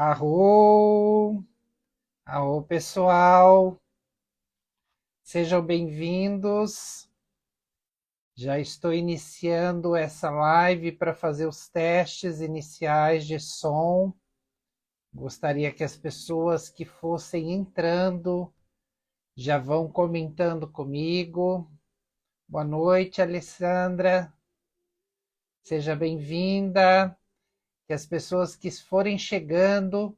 Arro, arro pessoal, sejam bem-vindos. Já estou iniciando essa live para fazer os testes iniciais de som. Gostaria que as pessoas que fossem entrando já vão comentando comigo. Boa noite, Alessandra. Seja bem-vinda. Que as pessoas que forem chegando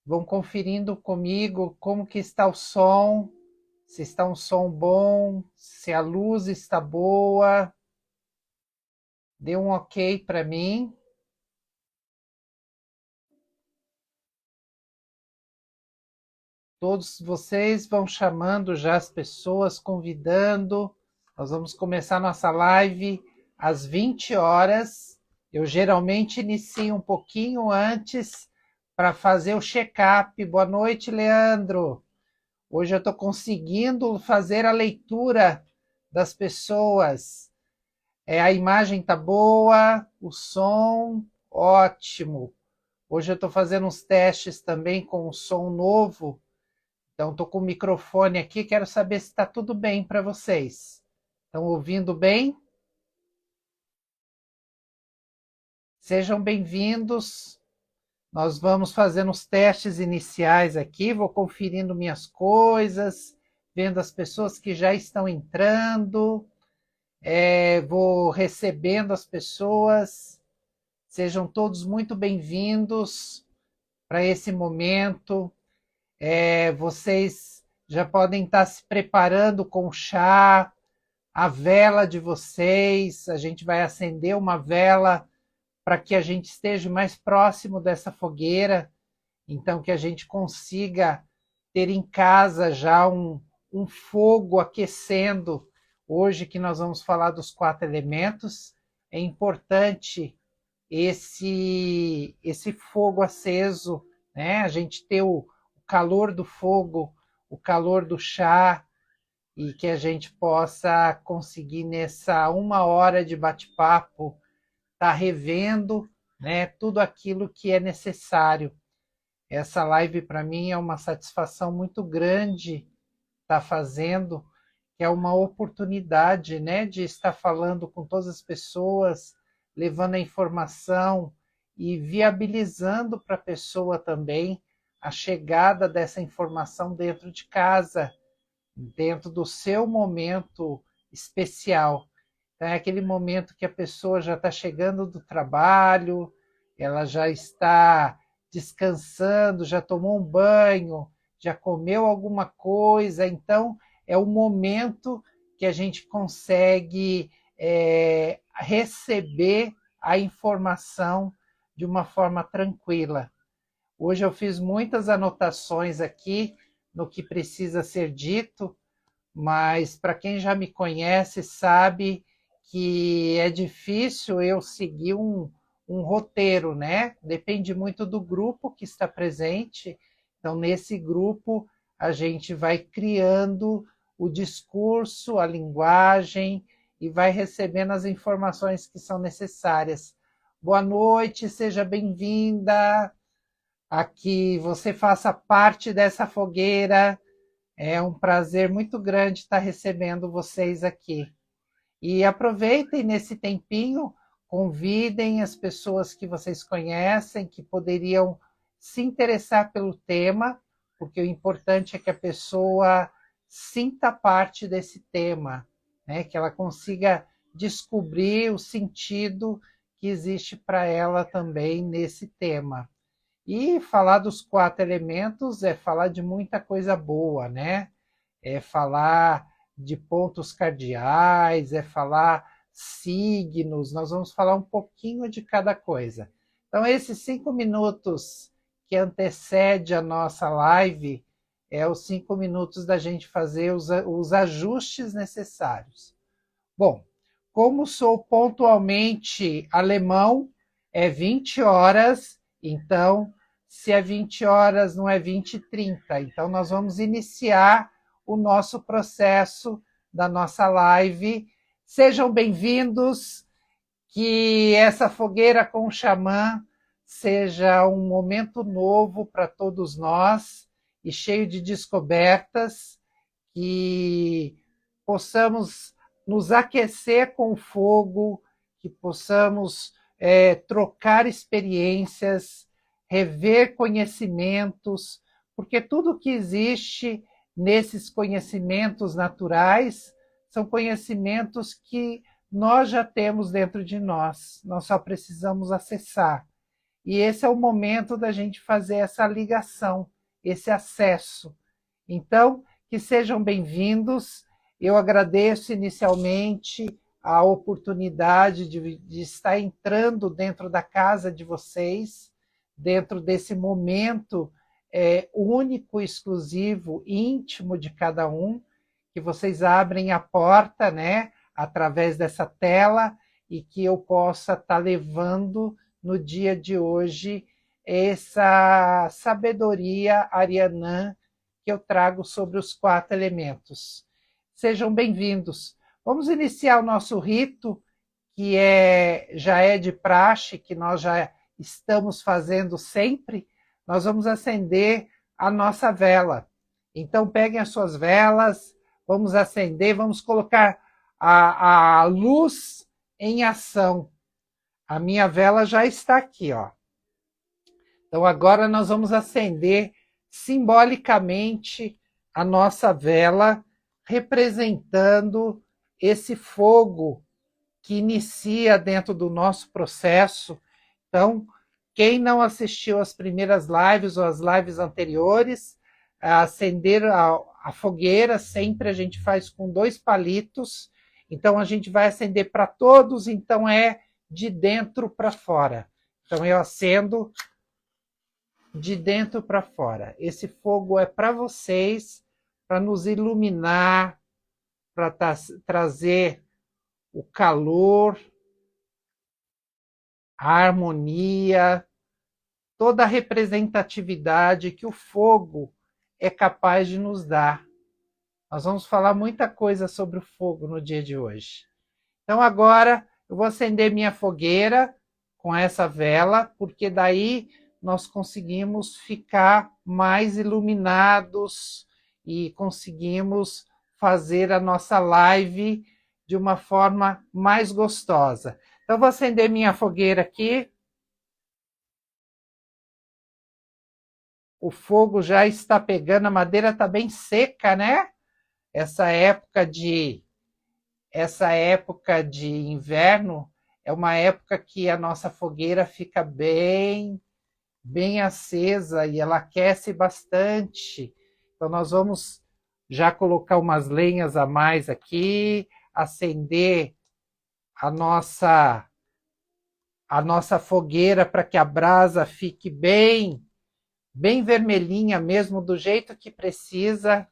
vão conferindo comigo como que está o som, se está um som bom, se a luz está boa. Dê um ok para mim. Todos vocês vão chamando já as pessoas, convidando. Nós vamos começar nossa live às 20 horas. Eu geralmente inicio um pouquinho antes para fazer o check-up. Boa noite, Leandro. Hoje eu estou conseguindo fazer a leitura das pessoas. A imagem está boa, o som ótimo. Hoje eu estou fazendo uns testes também com o som novo. Então estou com o microfone aqui, quero saber se está tudo bem para vocês. Estão ouvindo bem? Sejam bem-vindos. Nós vamos fazendo os testes iniciais aqui, vou conferindo minhas coisas, vendo as pessoas que já estão entrando, vou recebendo as pessoas. Sejam todos muito bem-vindos para esse momento. Vocês já podem estar se preparando com o chá, a vela de vocês. A gente vai acender uma vela para que a gente esteja mais próximo dessa fogueira, então que a gente consiga ter em casa já um fogo aquecendo. Hoje que nós vamos falar dos 4 elementos, é importante esse fogo aceso, né? A gente ter o calor do fogo, o calor do chá, e que a gente possa conseguir nessa 1 hora de bate-papo estar revendo, né, tudo aquilo que é necessário. Essa live para mim é uma satisfação muito grande estar fazendo, que é uma oportunidade, né, de estar falando com todas as pessoas, levando a informação e viabilizando para a pessoa também a chegada dessa informação dentro de casa, dentro do seu momento especial. Então, é aquele momento que a pessoa já está chegando do trabalho, ela já está descansando, já tomou um banho, já comeu alguma coisa. Então, é o momento que a gente consegue receber a informação de uma forma tranquila. Hoje eu fiz muitas anotações aqui no que precisa ser dito, mas para quem já me conhece sabe que é difícil eu seguir um roteiro, né? Depende muito do grupo que está presente. Então, nesse grupo, a gente vai criando o discurso, a linguagem e vai recebendo as informações que são necessárias. Boa noite, seja bem-vinda. Aqui você faça parte dessa fogueira. É um prazer muito grande estar recebendo vocês aqui. E aproveitem nesse tempinho, convidem as pessoas que vocês conhecem, que poderiam se interessar pelo tema, porque o importante é que a pessoa sinta parte desse tema, né? Que ela consiga descobrir o sentido que existe para ela também nesse tema. E falar dos 4 elementos é falar de muita coisa boa, né? É falar de pontos cardeais, é falar signos, nós vamos falar um pouquinho de cada coisa. Então, esses 5 minutos que antecede a nossa live é os 5 minutos da gente fazer os ajustes necessários. Bom, como sou pontualmente alemão, é 20 horas, então, se é 20 horas, não é 20h30. Então, nós vamos iniciar o nosso processo da nossa live. Sejam bem-vindos, que essa fogueira com o xamã seja um momento novo para todos nós e cheio de descobertas, que possamos nos aquecer com o fogo, que possamos trocar experiências, rever conhecimentos, porque tudo que existe nesses conhecimentos naturais são conhecimentos que nós já temos dentro de nós, nós só precisamos acessar. E esse é o momento da gente fazer essa ligação, esse acesso. Então, que sejam bem-vindos. Eu agradeço inicialmente a oportunidade de estar entrando dentro da casa de vocês, dentro desse momento único, exclusivo, íntimo de cada um, que vocês abrem a porta, né, através dessa tela, e que eu possa estar levando no dia de hoje essa sabedoria arianã que eu trago sobre os 4 elementos. Sejam bem-vindos. Vamos iniciar o nosso rito, que já é de praxe, que nós já estamos fazendo sempre. Nós vamos acender a nossa vela. Então, peguem as suas velas, vamos acender, vamos colocar a luz em ação. A minha vela já está aqui, ó. Então, agora nós vamos acender simbolicamente a nossa vela, representando esse fogo que inicia dentro do nosso processo. Então, quem não assistiu às primeiras lives ou às lives anteriores, acender a fogueira, sempre a gente faz com 2 palitos. Então, a gente vai acender para todos, então é de dentro para fora. Então, eu acendo de dentro para fora. Esse fogo é para vocês, para nos iluminar, para trazer o calor, a harmonia, toda a representatividade que o fogo é capaz de nos dar. Nós vamos falar muita coisa sobre o fogo no dia de hoje. Então agora eu vou acender minha fogueira com essa vela, porque daí nós conseguimos ficar mais iluminados e conseguimos fazer a nossa live de uma forma mais gostosa. Então, eu vou acender minha fogueira aqui. O fogo já está pegando, a madeira está bem seca, né? Essa época de inverno é uma época que a nossa fogueira fica bem acesa e ela aquece bastante. Então nós vamos já colocar umas lenhas a mais aqui, acender a nossa fogueira para que a brasa fique bem vermelhinha mesmo, do jeito que precisa,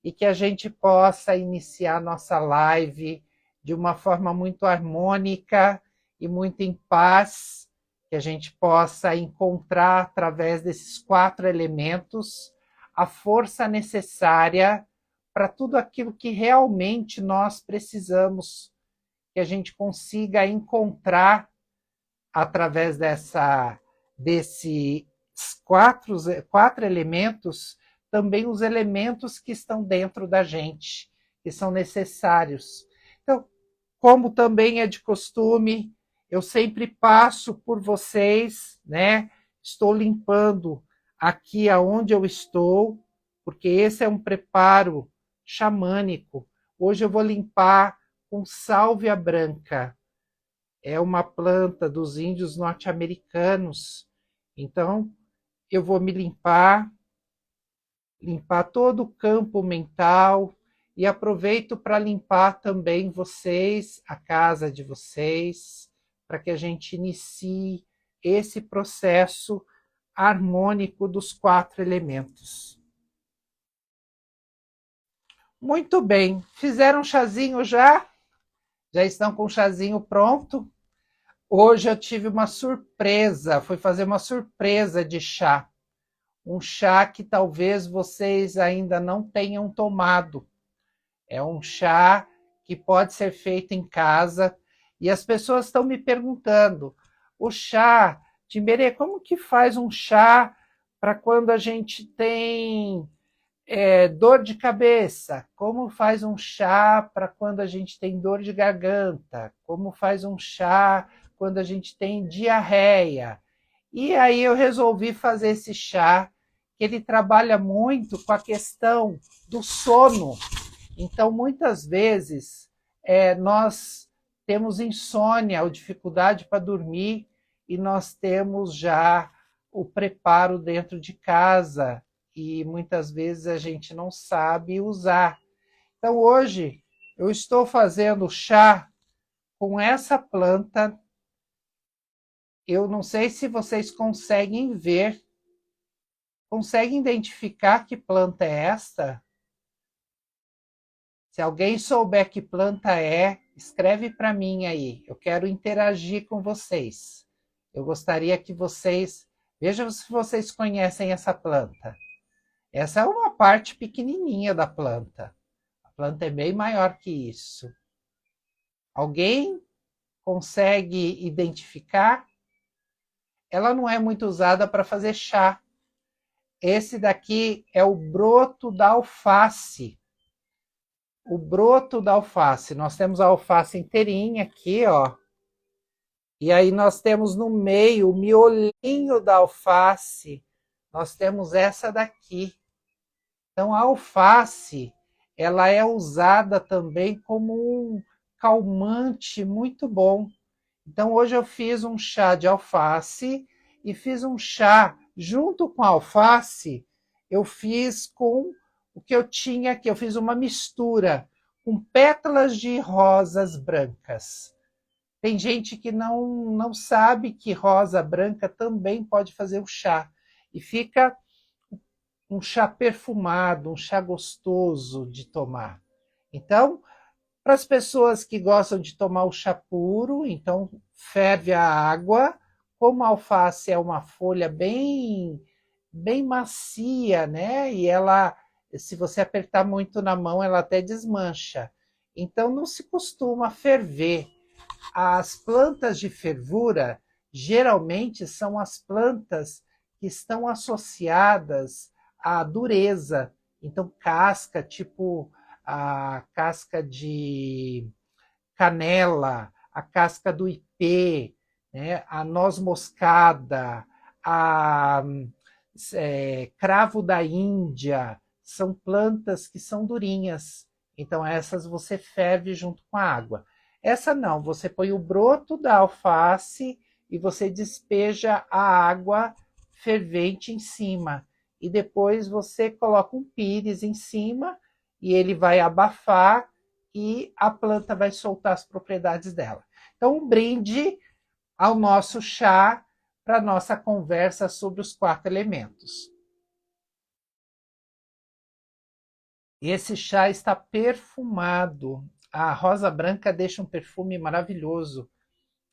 e que a gente possa iniciar nossa live de uma forma muito harmônica e muito em paz, que a gente possa encontrar, através desses 4 elementos, a força necessária para tudo aquilo que realmente nós precisamos, que a gente consiga encontrar através desses 4 elementos, também os elementos que estão dentro da gente, que são necessários. Então, como também é de costume, eu sempre passo por vocês, né? Estou limpando aqui aonde eu estou, porque esse é um preparo xamânico. Hoje eu vou limpar com sálvia branca. É uma planta dos índios norte-americanos. Então, eu vou me limpar todo o campo mental, e aproveito para limpar também vocês, a casa de vocês, para que a gente inicie esse processo harmônico dos 4 elementos. Muito bem, fizeram um chazinho já? Já estão com o chazinho pronto? Hoje eu tive uma surpresa, fui fazer uma surpresa de chá. Um chá que talvez vocês ainda não tenham tomado. É um chá que pode ser feito em casa, e as pessoas estão me perguntando: o chá Timberê, como que faz um chá para quando a gente tem dor de cabeça? Como faz um chá para quando a gente tem dor de garganta? Como faz um chá quando a gente tem diarreia? E aí eu resolvi fazer esse chá, que ele trabalha muito com a questão do sono. Então, muitas vezes, nós temos insônia ou dificuldade para dormir e nós temos já o preparo dentro de casa e muitas vezes a gente não sabe usar. Então, hoje, eu estou fazendo chá com essa planta. Eu não sei se vocês conseguem ver, conseguem identificar que planta é esta? Se alguém souber que planta é, escreve para mim aí. Eu quero interagir com vocês. Eu gostaria que vocês... Vejam se vocês conhecem essa planta. Essa é uma parte pequenininha da planta. A planta é bem maior que isso. Alguém consegue identificar? Ela não é muito usada para fazer chá. Esse daqui é o broto da alface. O broto da alface. Nós temos a alface inteirinha aqui, ó. E aí nós temos no meio, o miolinho da alface, nós temos essa daqui. Então a alface, ela é usada também como um calmante muito bom. Então hoje eu fiz um chá de alface e fiz um chá junto com a alface, eu fiz com o que eu tinha aqui, eu fiz uma mistura com pétalas de rosas brancas. Tem gente que não sabe que rosa branca também pode fazer o chá. E fica um chá perfumado, um chá gostoso de tomar. Então, para as pessoas que gostam de tomar o chá puro, então ferve a água. Como a alface é uma folha bem macia, né? E ela, se você apertar muito na mão, ela até desmancha. Então não se costuma ferver. As plantas de fervura geralmente são as plantas que estão associadas à dureza. Então, casca, tipo a casca de canela, a casca do ipê, né? A noz moscada, a cravo da Índia, são plantas que são durinhas. Então, essas você ferve junto com a água. Essa não, você põe o broto da alface e você despeja a água fervente em cima. E depois você coloca um pires em cima e ele vai abafar e a planta vai soltar as propriedades dela. Então, um brinde ao nosso chá para a nossa conversa sobre os 4 elementos. Esse chá está perfumado. A rosa branca deixa um perfume maravilhoso.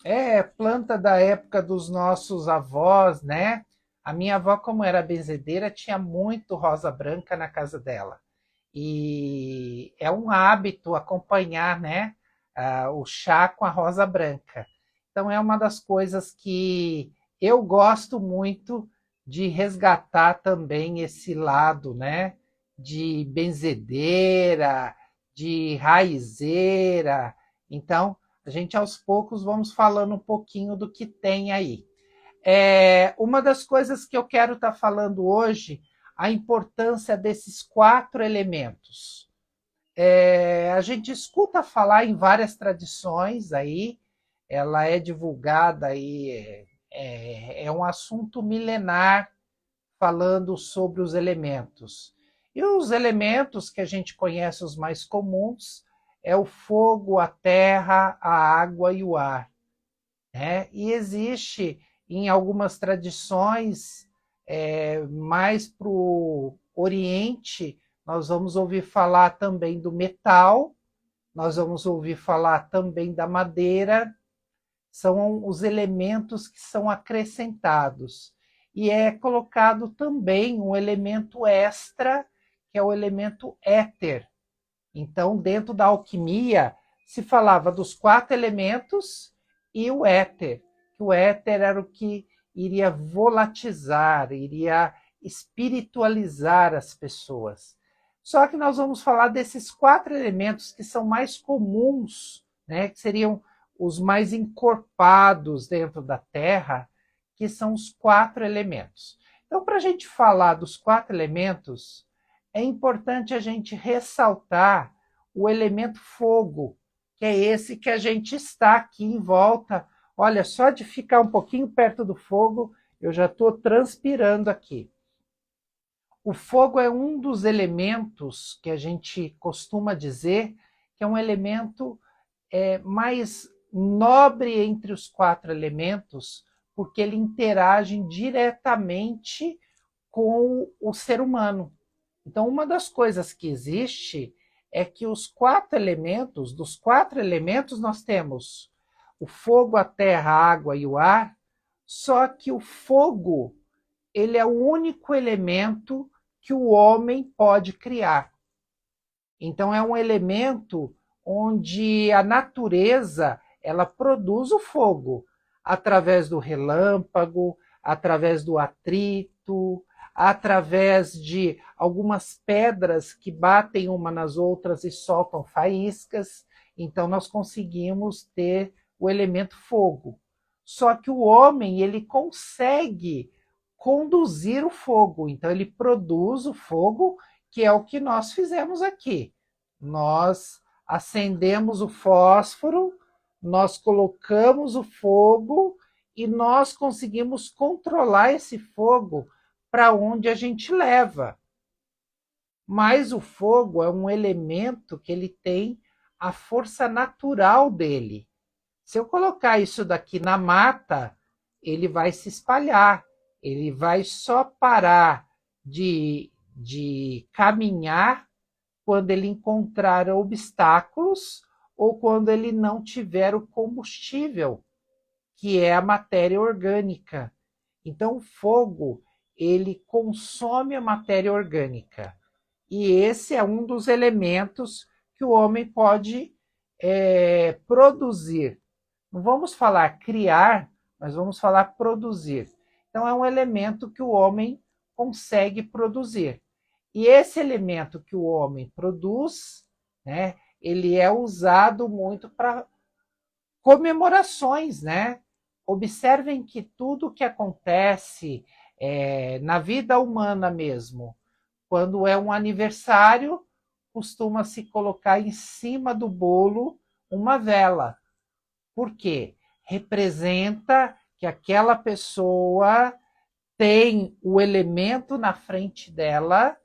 É planta da época dos nossos avós, né? A minha avó, como era benzedeira, tinha muito rosa branca na casa dela. E é um hábito acompanhar, né, o chá com a rosa branca. Então é uma das coisas que eu gosto muito de resgatar também esse lado, né, de benzedeira, de raizeira. Então, a gente aos poucos vamos falando um pouquinho do que tem aí. Uma das coisas que eu quero estar falando hoje, a importância desses 4 elementos. A gente escuta falar em várias tradições aí, ela é divulgada aí, é um assunto milenar falando sobre os elementos. E os elementos que a gente conhece, os mais comuns, é o fogo, a terra, a água e o ar. Né? E existe em algumas tradições, mais para o Oriente, nós vamos ouvir falar também do metal, nós vamos ouvir falar também da madeira, são os elementos que são acrescentados. E é colocado também um elemento extra, que é o elemento éter. Então, dentro da alquimia, se falava dos 4 elementos e o éter. O éter era o que iria volatizar, iria espiritualizar as pessoas. Só que nós vamos falar desses 4 elementos que são mais comuns, né, que seriam os mais encorpados dentro da Terra, que são os 4 elementos. Então, para a gente falar dos 4 elementos, é importante a gente ressaltar o elemento fogo, que é esse que a gente está aqui em volta. Olha, só de ficar um pouquinho perto do fogo, eu já estou transpirando aqui. O fogo é um dos elementos que a gente costuma dizer que é um elemento mais nobre entre os 4 elementos, porque ele interage diretamente com o ser humano. Então, uma das coisas que existe é que os 4 elementos, dos 4 elementos nós temos o fogo, a terra, a água e o ar, só que o fogo, ele é o único elemento que o homem pode criar. Então é um elemento onde a natureza, ela produz o fogo através do relâmpago, através do atrito, através de algumas pedras que batem uma nas outras e soltam faíscas. Então nós conseguimos ter o elemento fogo. Só que o homem, ele consegue conduzir o fogo. Então ele produz o fogo, que é o que nós fizemos aqui. Nós acendemos o fósforo, nós colocamos o fogo e nós conseguimos controlar esse fogo para onde a gente leva. Mas o fogo é um elemento que ele tem a força natural dele. Se eu colocar isso daqui na mata, ele vai se espalhar, ele vai só parar de caminhar quando ele encontrar obstáculos ou quando ele não tiver o combustível, que é a matéria orgânica. Então, o fogo, ele consome a matéria orgânica. E esse é um dos elementos que o homem pode produzir. Não vamos falar criar, mas vamos falar produzir. Então, é um elemento que o homem consegue produzir. E esse elemento que o homem produz, né, ele é usado muito para comemorações, né? Observem que tudo que acontece na vida humana mesmo, quando é um aniversário, costuma-se colocar em cima do bolo uma vela. Por quê? Representa que aquela pessoa tem o elemento na frente dela,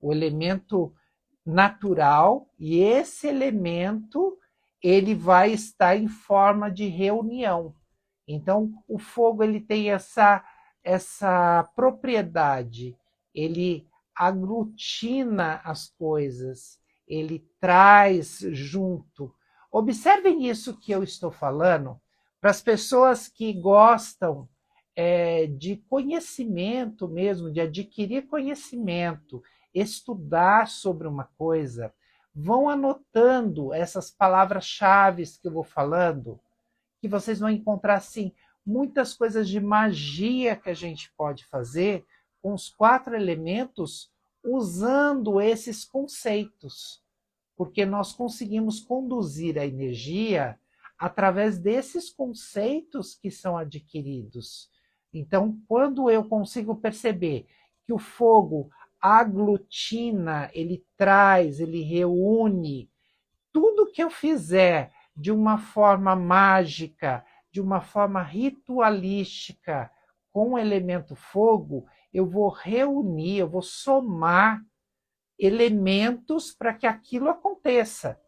o elemento natural, e esse elemento ele vai estar em forma de reunião. Então, o fogo ele tem essa propriedade, ele aglutina as coisas, ele traz junto. Observem isso que eu estou falando para as pessoas que gostam de conhecimento mesmo, de adquirir conhecimento, estudar sobre uma coisa, vão anotando essas palavras-chave que eu vou falando, que vocês vão encontrar assim muitas coisas de magia que a gente pode fazer com os 4 elementos usando esses conceitos, porque nós conseguimos conduzir a energia através desses conceitos que são adquiridos. Então, quando eu consigo perceber que o fogo aglutina, ele traz, ele reúne, tudo que eu fizer de uma forma mágica, de uma forma ritualística, com o elemento fogo, eu vou reunir, eu vou somar elementos para que aquilo aconteça.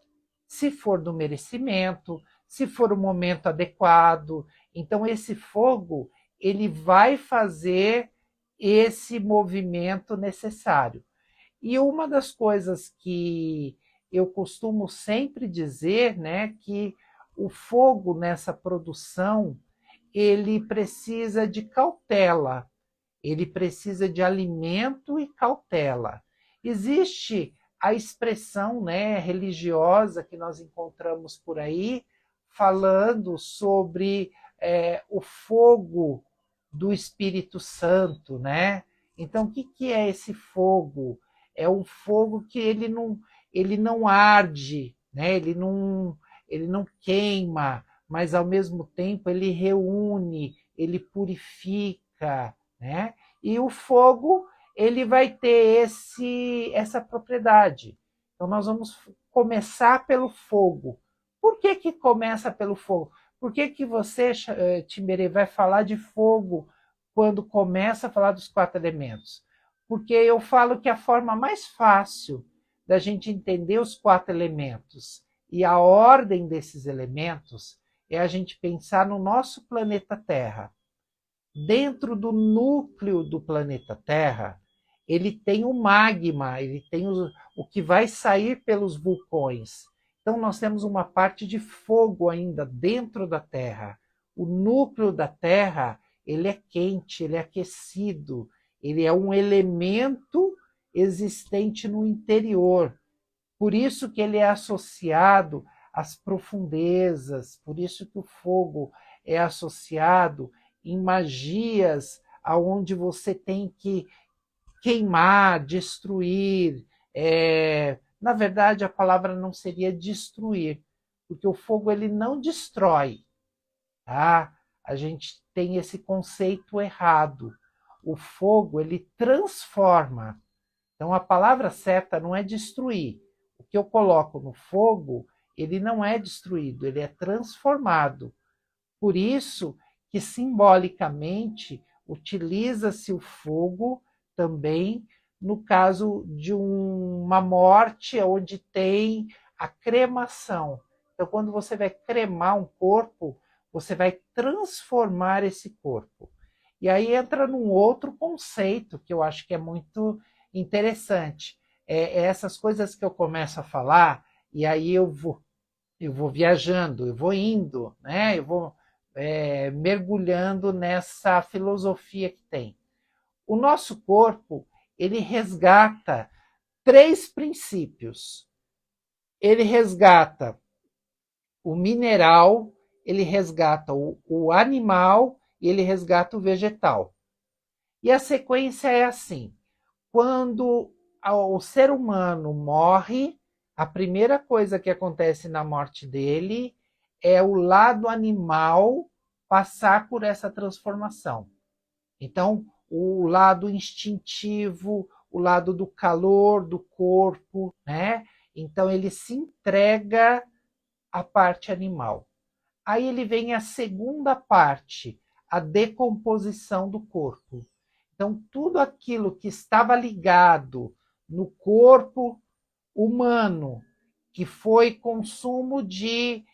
Se for do merecimento, se for o momento adequado. Então, esse fogo, ele vai fazer esse movimento necessário. E uma das coisas que eu costumo sempre dizer, né, que o fogo nessa produção, ele precisa de cautela, ele precisa de alimento e cautela. Existe a expressão, né, religiosa que nós encontramos por aí, falando sobre o fogo do Espírito Santo, né? Então, o que, que é esse fogo? É um fogo que ele não arde, né? Ele não queima, mas ao mesmo tempo ele reúne, ele purifica, né? E o fogo ele vai ter essa propriedade. Então nós vamos começar pelo fogo. Por que que começa pelo fogo? Por que que você, Timberê, vai falar de fogo quando começa a falar dos quatro elementos? Porque eu falo que a forma mais fácil da gente entender os quatro elementos e a ordem desses elementos é a gente pensar no nosso planeta Terra. Dentro do núcleo do planeta Terra, ele tem o magma, ele tem o que vai sair pelos vulcões. Então, nós temos uma parte de fogo ainda dentro da Terra. O núcleo da Terra, ele é quente, ele é aquecido, ele é um elemento existente no interior. Por isso que ele é associado às profundezas, por isso que o fogo é associado em magias aonde você tem que queimar, destruir. Na verdade, a palavra não seria destruir, porque o fogo ele não destrói, tá? A gente tem esse conceito errado. O fogo ele transforma. Então a palavra certa não é destruir. O que eu coloco no fogo, ele não é destruído, ele é transformado. Por isso que simbolicamente utiliza-se o fogo também no caso de uma morte onde tem a cremação. Então, quando você vai cremar um corpo, você vai transformar esse corpo. E aí entra num outro conceito que eu acho que é muito interessante. É essas coisas que eu começo a falar, e aí eu vou viajando, eu vou indo, né? Eu vou mergulhando nessa filosofia que tem. O nosso corpo, ele resgata três princípios. Ele resgata o mineral, ele resgata o animal e ele resgata o vegetal. E a sequência é assim: quando o ser humano morre, a primeira coisa que acontece na morte dele é o lado animal passar por essa transformação. Então, o lado instintivo, o lado do calor do corpo, né? Então, ele se entrega à parte animal. Aí ele vem a segunda parte, a decomposição do corpo. Então, tudo aquilo que estava ligado no corpo humano, que foi consumo de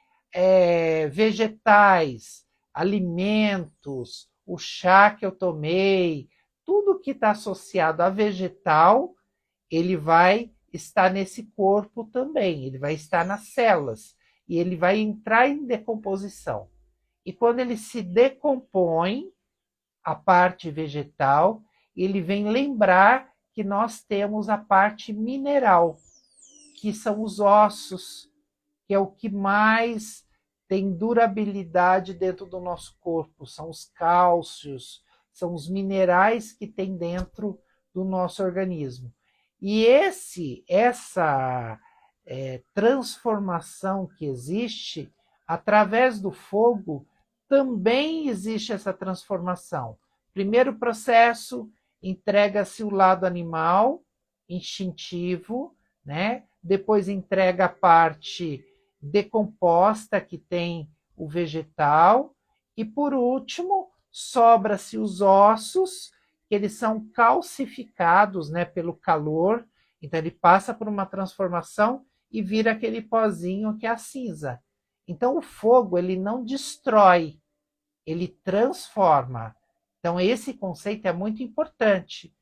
vegetais, alimentos, o chá que eu tomei, tudo que está associado a vegetal, ele vai estar nesse corpo também, ele vai estar nas células e ele vai entrar em decomposição. E quando ele se decompõe, a parte vegetal, ele vem lembrar que nós temos a parte mineral, que são os ossos, que é o que mais tem durabilidade dentro do nosso corpo, são os cálcios, são os minerais que tem dentro do nosso organismo. E essa transformação que existe através do fogo, também existe essa transformação. Primeiro processo, entrega-se o lado animal, instintivo, né? Depois entrega a parte decomposta, que tem o vegetal, e por último, sobra-se os ossos, que eles são calcificados, né, pelo calor, então ele passa por uma transformação e vira aquele pozinho que é a cinza. Então o fogo, ele não destrói, ele transforma. Então esse conceito é muito importante.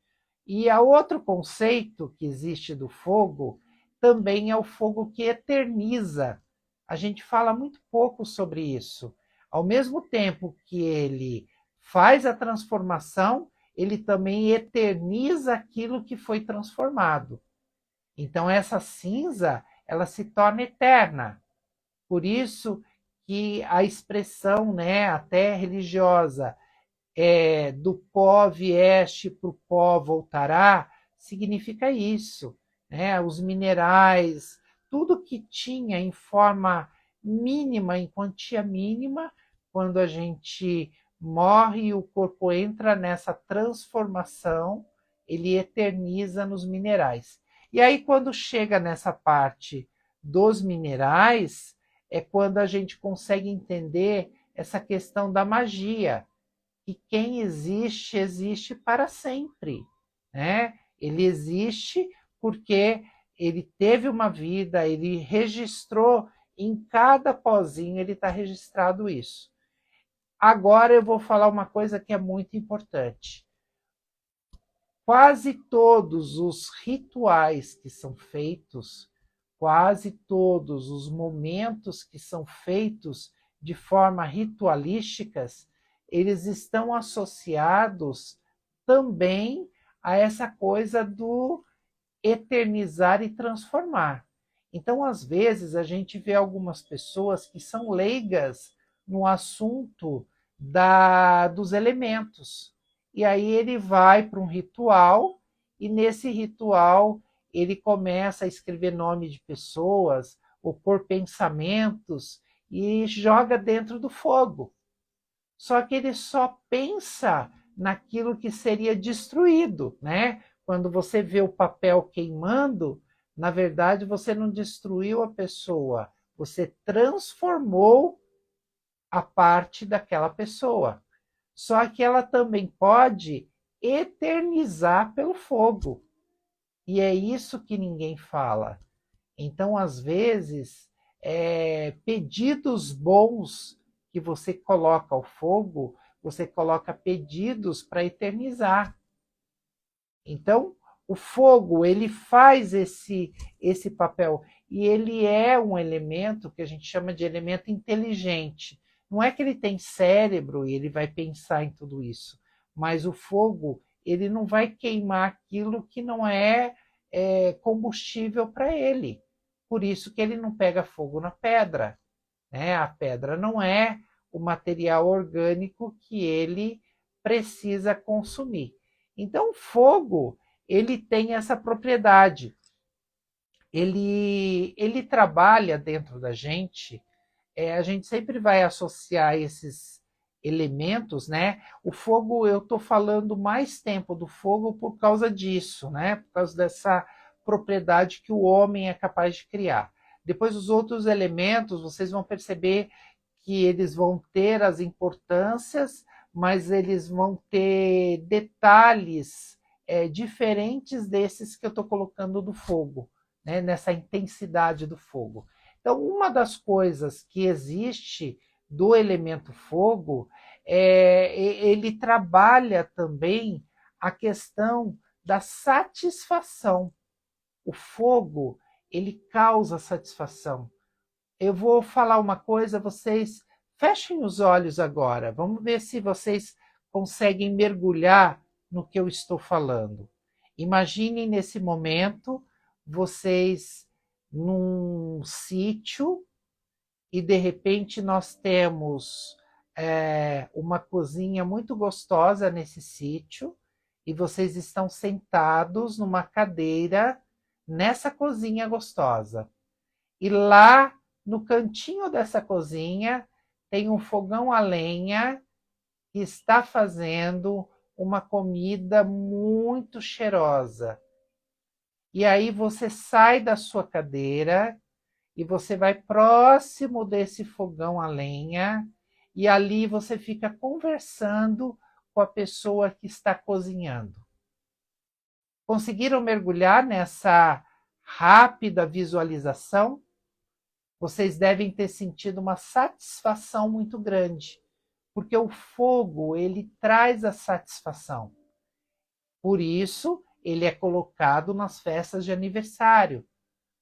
E há outro conceito que existe do fogo, também é o fogo que eterniza. A gente fala muito pouco sobre isso. Ao mesmo tempo que ele faz a transformação, ele também eterniza aquilo que foi transformado. Então essa cinza, ela se torna eterna. Por isso que a expressão, né, até religiosa, do pó vieste, para o pó voltará, significa isso, né? Os minerais, tudo que tinha em forma mínima, em quantia mínima, quando a gente morre, o corpo entra nessa transformação, ele eterniza nos minerais. E aí, quando chega nessa parte dos minerais, é quando a gente consegue entender essa questão da magia, que quem existe, existe para sempre, né? Ele existe porque ele teve uma vida, ele registrou em cada pozinho, ele está registrado isso. Agora eu vou falar uma coisa que é muito importante. Quase todos os rituais que são feitos, quase todos os momentos que são feitos de forma ritualísticas, eles estão associados também a essa coisa do eternizar e transformar. Então, às vezes, a gente vê algumas pessoas que são leigas no assunto dos elementos. E aí ele vai para um ritual, e nesse ritual ele começa a escrever nome de pessoas, ou por pensamentos, e joga dentro do fogo. Só que ele só pensa naquilo que seria destruído, né? Quando você vê o papel queimando, na verdade você não destruiu a pessoa, você transformou a parte daquela pessoa. Só que ela também pode eternizar pelo fogo. E é isso que ninguém fala. Então, às vezes, pedidos bons que você coloca ao fogo, você coloca pedidos para eternizar. Então, o fogo, ele faz esse papel. E ele é um elemento que a gente chama de elemento inteligente. Não é que ele tem cérebro e ele vai pensar em tudo isso. Mas o fogo, ele não vai queimar aquilo que não é combustível para ele. Por isso que ele não pega fogo na pedra, né? A pedra não é o material orgânico que ele precisa consumir. Então, o fogo, ele tem essa propriedade. Ele trabalha dentro da gente. A gente sempre vai associar esses elementos, né? O fogo, eu estou falando mais tempo do fogo por causa disso, né? Por causa dessa propriedade que o homem é capaz de criar. Depois, os outros elementos, vocês vão perceber que eles vão ter as importâncias, mas eles vão ter detalhes diferentes desses que eu estou colocando do fogo, né? Nessa intensidade do fogo. Então, uma das coisas que existe do elemento fogo ele trabalha também a questão da satisfação. O fogo, ele causa satisfação. Eu vou falar uma coisa, vocês fechem os olhos agora. Vamos ver se vocês conseguem mergulhar no que eu estou falando. Imaginem nesse momento vocês num sítio e de repente nós temos uma cozinha muito gostosa nesse sítio e vocês estão sentados numa cadeira nessa cozinha gostosa. E lá no cantinho dessa cozinha tem um fogão a lenha que está fazendo uma comida muito cheirosa. E aí você sai da sua cadeira e você vai próximo desse fogão a lenha e ali você fica conversando com a pessoa que está cozinhando. Conseguiram mergulhar nessa rápida visualização? Vocês devem ter sentido uma satisfação muito grande, porque o fogo, ele traz a satisfação. Por isso, ele é colocado nas festas de aniversário.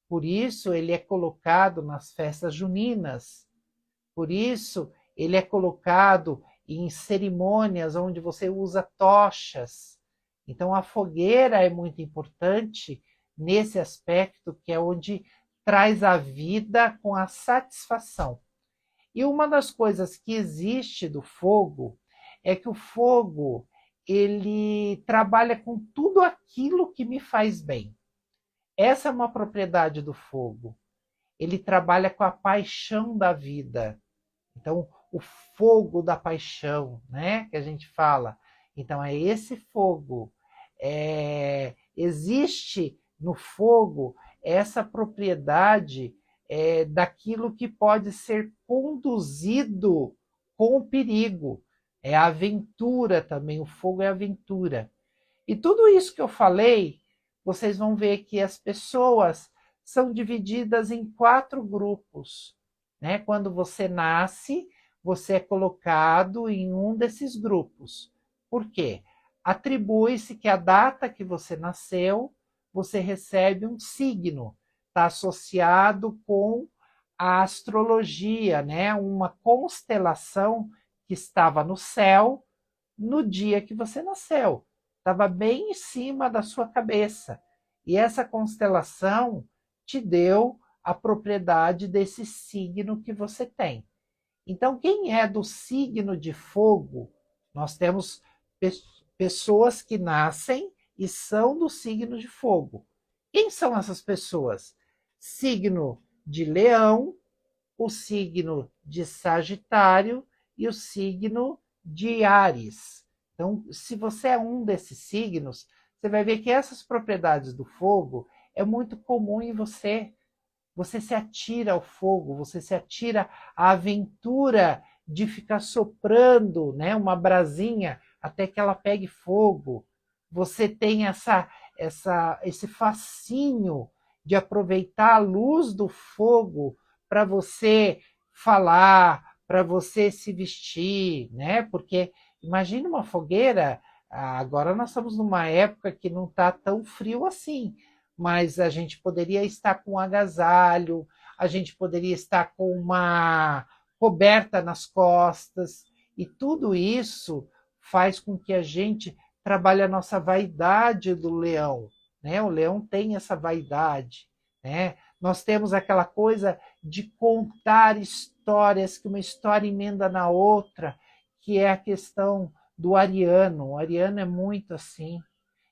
Por isso, ele é colocado nas festas juninas. Por isso, ele é colocado em cerimônias onde você usa tochas. Então, a fogueira é muito importante nesse aspecto, que é onde traz a vida com a satisfação. E uma das coisas que existe do fogo é que o fogo, ele trabalha com tudo aquilo que me faz bem. Essa é uma propriedade do fogo. Ele trabalha com a paixão da vida. Então, o fogo da paixão, né, que a gente fala. Então, é esse fogo. Existe no fogo essa propriedade daquilo que pode ser conduzido com o perigo. É a aventura também, o fogo é aventura. E tudo isso que eu falei, vocês vão ver que as pessoas são divididas em 4 grupos. Né? Quando você nasce, você é colocado em um desses grupos. Por quê? Atribui-se que a data que você nasceu, você recebe um signo. Está associado com a astrologia, né? Uma constelação que estava no céu no dia que você nasceu. Estava bem em cima da sua cabeça. E essa constelação te deu a propriedade desse signo que você tem. Então, quem é do signo de fogo, nós temos pessoas que nascem e são do signo de fogo. Quem são essas pessoas? Signo de Leão, o signo de Sagitário e o signo de Áries. Então, se você é um desses signos, você vai ver que essas propriedades do fogo é muito comum em você. Você se atira ao fogo, você se atira à aventura de ficar soprando, né, uma brasinha até que ela pegue fogo. Você tem esse fascínio de aproveitar a luz do fogo para você falar, para você se vestir, né? Porque imagine uma fogueira. Agora nós estamos numa época que não está tão frio assim, mas a gente poderia estar com um agasalho, a gente poderia estar com uma coberta nas costas, e tudo isso faz com que a gente trabalhe a nossa vaidade do leão. Né? O leão tem essa vaidade. Né? Nós temos aquela coisa de contar histórias, que uma história emenda na outra, que é a questão do ariano. O ariano é muito assim.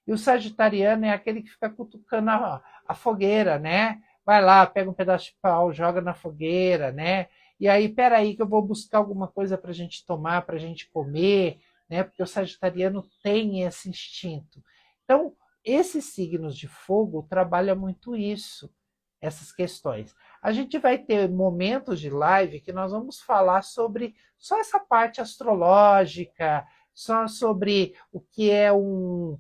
E o sagitariano é aquele que fica cutucando a fogueira, né? Vai lá, pega um pedaço de pau, joga na fogueira, né? E aí, peraí, que eu vou buscar alguma coisa para a gente tomar, para a gente comer, né? Porque o sagitariano tem esse instinto. Então, esses signos de fogo trabalham muito isso, essas questões. A gente vai ter momentos de live que nós vamos falar sobre só essa parte astrológica, só sobre o que é um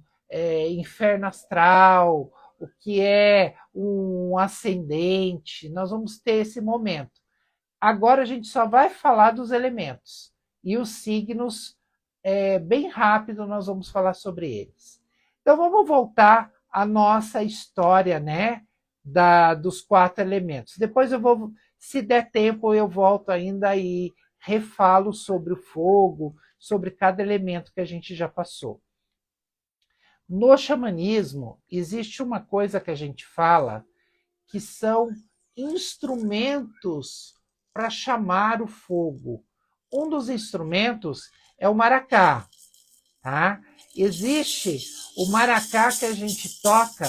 inferno astral, o que é um ascendente. Nós vamos ter esse momento. Agora a gente só vai falar dos elementos. E os signos, bem rápido, nós vamos falar sobre eles. Então vamos voltar à nossa história, né? Dos 4 elementos. Depois eu vou, se der tempo, eu volto ainda e refalo sobre o fogo, sobre cada elemento que a gente já passou. No xamanismo, existe uma coisa que a gente fala que são instrumentos para chamar o fogo. Um dos instrumentos é o maracá. Tá? Existe o maracá que a gente toca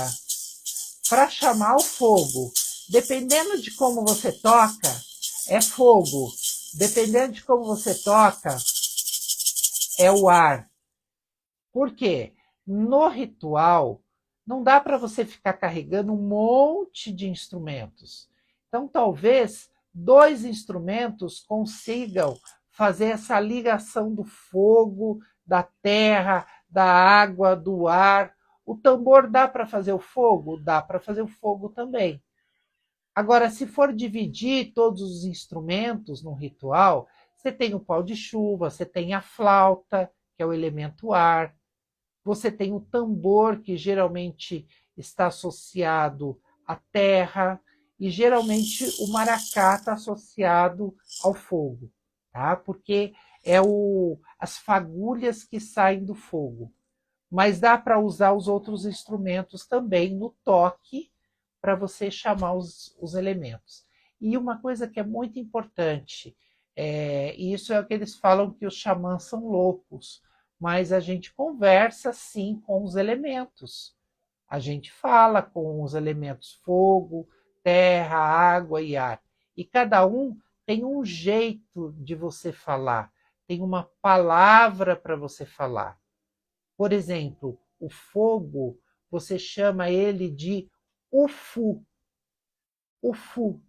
para chamar o fogo. Dependendo de como você toca, é fogo. Dependendo de como você toca, é o ar. Por quê? No ritual, não dá para você ficar carregando um monte de instrumentos. Então, talvez 2 instrumentos consigam fazer essa ligação do fogo, da terra, da água, do ar. O tambor dá para fazer o fogo? Dá para fazer o fogo também. Agora, se for dividir todos os instrumentos no ritual, você tem o pau de chuva, você tem a flauta, que é o elemento ar, você tem o tambor, que geralmente está associado à terra, e geralmente o maracá está associado ao fogo, tá? Porque é as fagulhas que saem do fogo. Mas dá para usar os outros instrumentos também no toque, para você chamar os elementos. E uma coisa que é muito importante, e isso é o que eles falam, que os xamãs são loucos, mas a gente conversa sim com os elementos. A gente fala com os elementos fogo, terra, água e ar. E cada um tem um jeito de você falar, tem uma palavra para você falar. Por exemplo, o fogo, você chama ele de ufu. Ufu.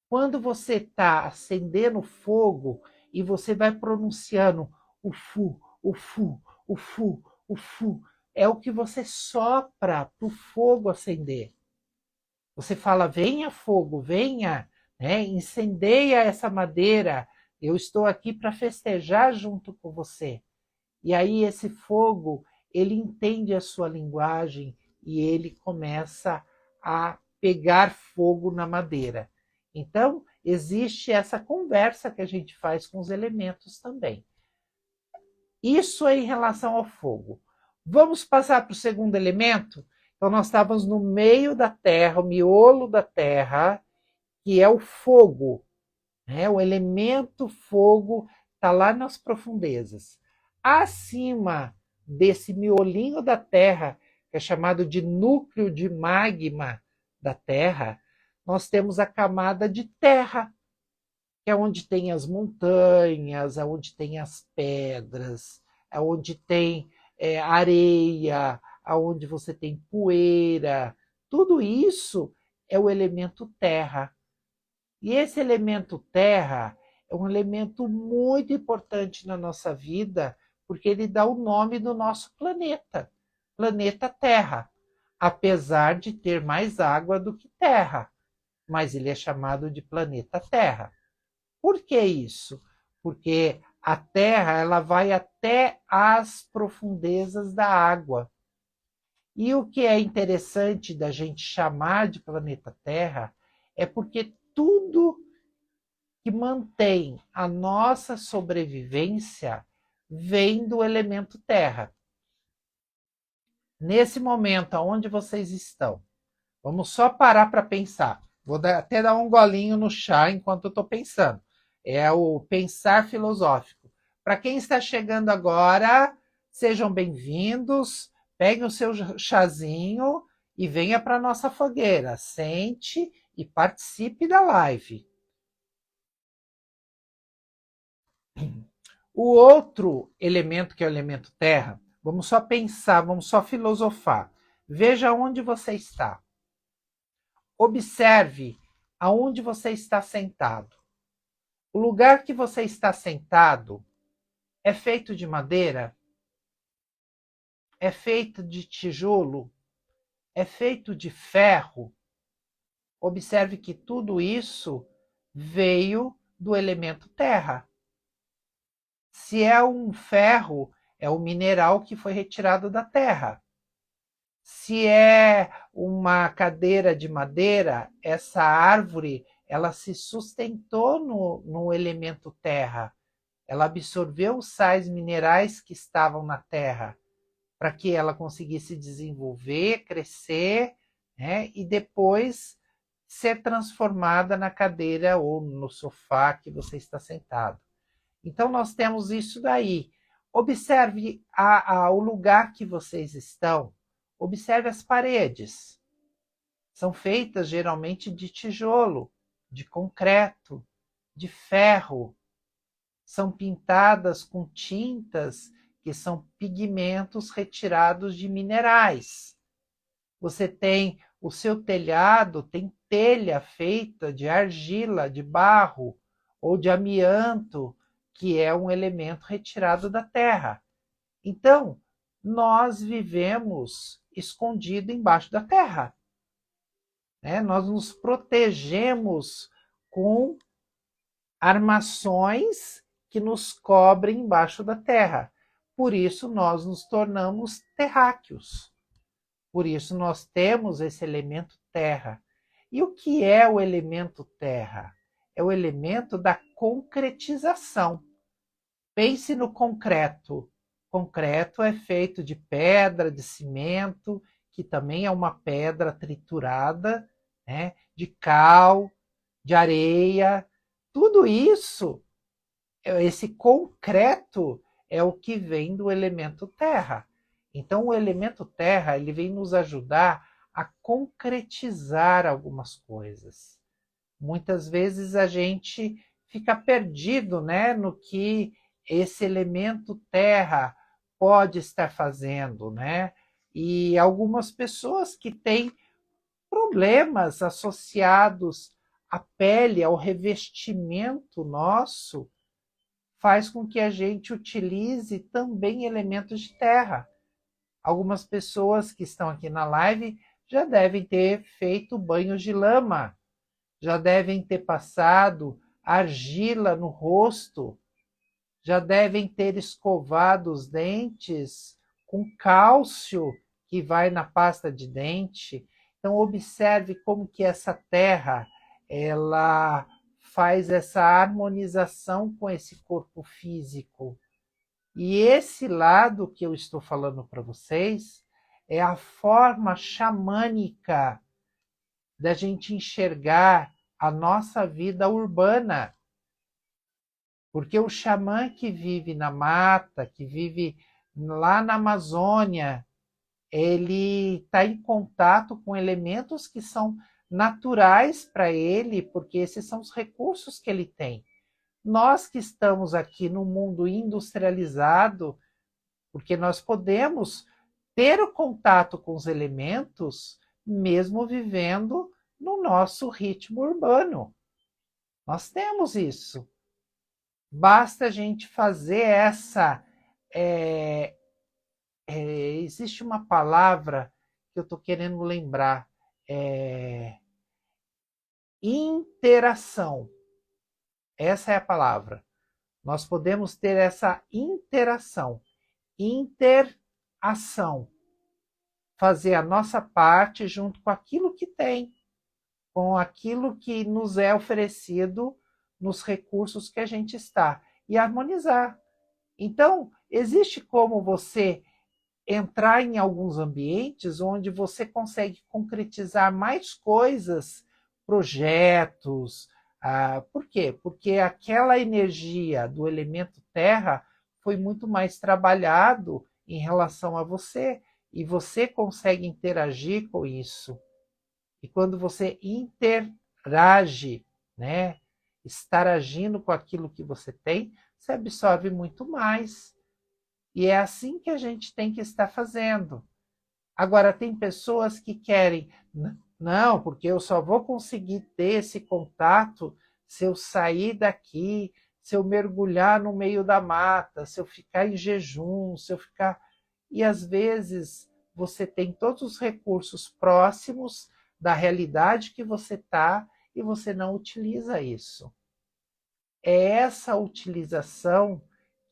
Quando você está acendendo fogo e você vai pronunciando ufu, ufu, ufu, ufu, é o que você sopra para o fogo acender. Você fala, venha fogo, venha, né? Incendeia essa madeira, eu estou aqui para festejar junto com você. E aí esse fogo, ele entende a sua linguagem e ele começa a pegar fogo na madeira. Então, existe essa conversa que a gente faz com os elementos também. Isso é em relação ao fogo. Vamos passar para o segundo elemento? Então, nós estávamos no meio da Terra, o miolo da Terra, que é o fogo. Né? O elemento fogo está lá nas profundezas. Acima desse miolinho da Terra, que é chamado de núcleo de magma da Terra, nós temos a camada de terra, que é onde tem as montanhas, é onde tem as pedras, é onde tem areia, aonde você tem poeira. Tudo isso é o elemento terra. E esse elemento terra é um elemento muito importante na nossa vida, porque ele dá o nome do nosso planeta, planeta Terra, apesar de ter mais água do que terra, mas ele é chamado de planeta Terra. Por que isso? Porque a Terra ela vai até as profundezas da água. E o que é interessante da gente chamar de planeta Terra é porque tudo que mantém a nossa sobrevivência vem do elemento terra. Nesse momento, aonde vocês estão, vamos só parar para pensar. Vou até dar um golinho no chá enquanto eu estou pensando. É o pensar filosófico. Para quem está chegando agora, sejam bem-vindos. Peguem o seu chazinho e venha para a nossa fogueira. Sente e participe da live. O outro elemento, que é o elemento terra, vamos só pensar, vamos só filosofar. Veja onde você está. Observe aonde você está sentado. O lugar que você está sentado é feito de madeira? É feito de tijolo? É feito de ferro? Observe que tudo isso veio do elemento terra. Se é um ferro, é um mineral que foi retirado da terra. Se é uma cadeira de madeira, essa árvore ela se sustentou no elemento terra. Ela absorveu os sais minerais que estavam na terra para que ela conseguisse desenvolver, crescer, né, e depois ser transformada na cadeira ou no sofá que você está sentado. Então, nós temos isso daí. Observe o lugar que vocês estão. Observe as paredes. São feitas geralmente de tijolo, de concreto, de ferro. São pintadas com tintas que são pigmentos retirados de minerais. Você tem o seu telhado, tem telha feita de argila, de barro ou de amianto, que é um elemento retirado da terra. Então, nós vivemos escondido embaixo da terra. Né? Nós nos protegemos com armações que nos cobrem embaixo da terra. Por isso, nós nos tornamos terráqueos. Por isso, nós temos esse elemento terra. E o que é o elemento terra? É o elemento da concretização. Pense no concreto. Concreto é feito de pedra, de cimento, que também é uma pedra triturada, né? De cal, de areia. Tudo isso, esse concreto, é o que vem do elemento terra. Então, o elemento terra ele vem nos ajudar a concretizar algumas coisas. Muitas vezes a gente fica perdido, né, no que esse elemento terra pode estar fazendo, né? E algumas pessoas que têm problemas associados à pele, ao revestimento nosso, faz com que a gente utilize também elementos de terra. Algumas pessoas que estão aqui na live já devem ter feito banhos de lama, já devem ter passado argila no rosto, já devem ter escovado os dentes com cálcio que vai na pasta de dente. Então observe como que essa terra ela faz essa harmonização com esse corpo físico. E esse lado que eu estou falando para vocês é a forma xamânica da gente enxergar a nossa vida urbana. Porque o xamã que vive na mata, que vive lá na Amazônia, ele está em contato com elementos que são naturais para ele, porque esses são os recursos que ele tem. Nós que estamos aqui no mundo industrializado, porque nós podemos ter o contato com os elementos mesmo vivendo no nosso ritmo urbano. Nós temos isso. Basta a gente fazer essa. Existe uma palavra que eu estou querendo lembrar. Interação. Essa é a palavra. Nós podemos ter essa interação, interação. Fazer a nossa parte junto com aquilo que tem, com aquilo que nos é oferecido nos recursos que a gente está, e harmonizar. Então, existe como você entrar em alguns ambientes onde você consegue concretizar mais coisas, projetos. Por quê? Porque aquela energia do elemento terra foi muito mais trabalhado em relação a você, e você consegue interagir com isso. E quando você interage, né, estar agindo com aquilo que você tem, você absorve muito mais. E é assim que a gente tem que estar fazendo. Agora, tem pessoas que querem, não, porque eu só vou conseguir ter esse contato se eu sair daqui, se eu mergulhar no meio da mata, se eu ficar em jejum, se eu ficar. E às vezes você tem todos os recursos próximos da realidade que você está e você não utiliza isso. É essa utilização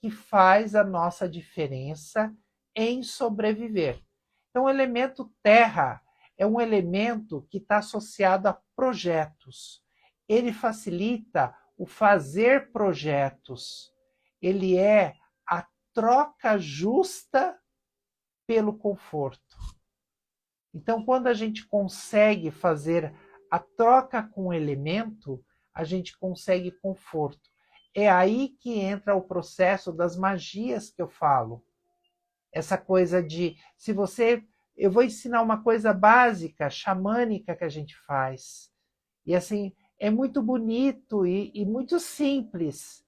que faz a nossa diferença em sobreviver. Então, o elemento terra é um elemento que está associado a projetos. Ele facilita o fazer projetos. Ele é a troca justa pelo conforto. Então, quando a gente consegue fazer a troca com o elemento, a gente consegue conforto. É aí que entra o processo das magias que eu falo. Essa coisa de, se você, eu vou ensinar uma coisa básica, xamânica que a gente faz. E assim, é muito bonito e muito simples.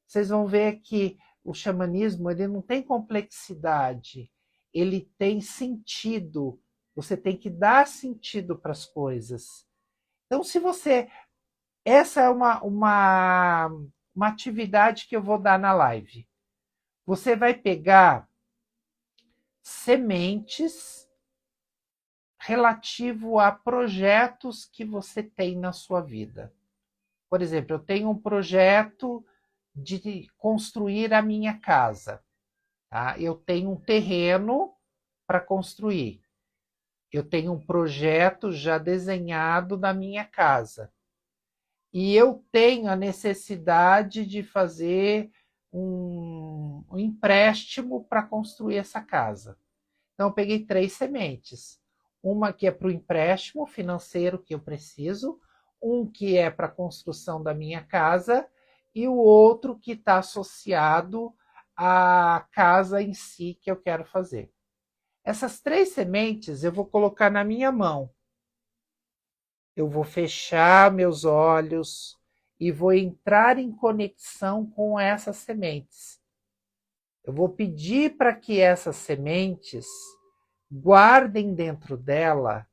Vocês vão ver que o xamanismo ele não tem complexidade, ele tem sentido. Você tem que dar sentido para as coisas. Então, se você. Essa é uma atividade que eu vou dar na live. Você vai pegar sementes relativo a projetos que você tem na sua vida. Por exemplo, eu tenho um projeto de construir a minha casa. Tá? Eu tenho um terreno para construir. Eu tenho um projeto já desenhado da minha casa. E eu tenho a necessidade de fazer um empréstimo para construir essa casa. Então, eu peguei 3 sementes. Uma que é para o empréstimo financeiro que eu preciso, um que é para a construção da minha casa e o outro que está associado a casa em si que eu quero fazer. Essas 3 sementes eu vou colocar na minha mão. Eu vou fechar meus olhos e vou entrar em conexão com essas sementes. Eu vou pedir para que essas sementes guardem dentro dela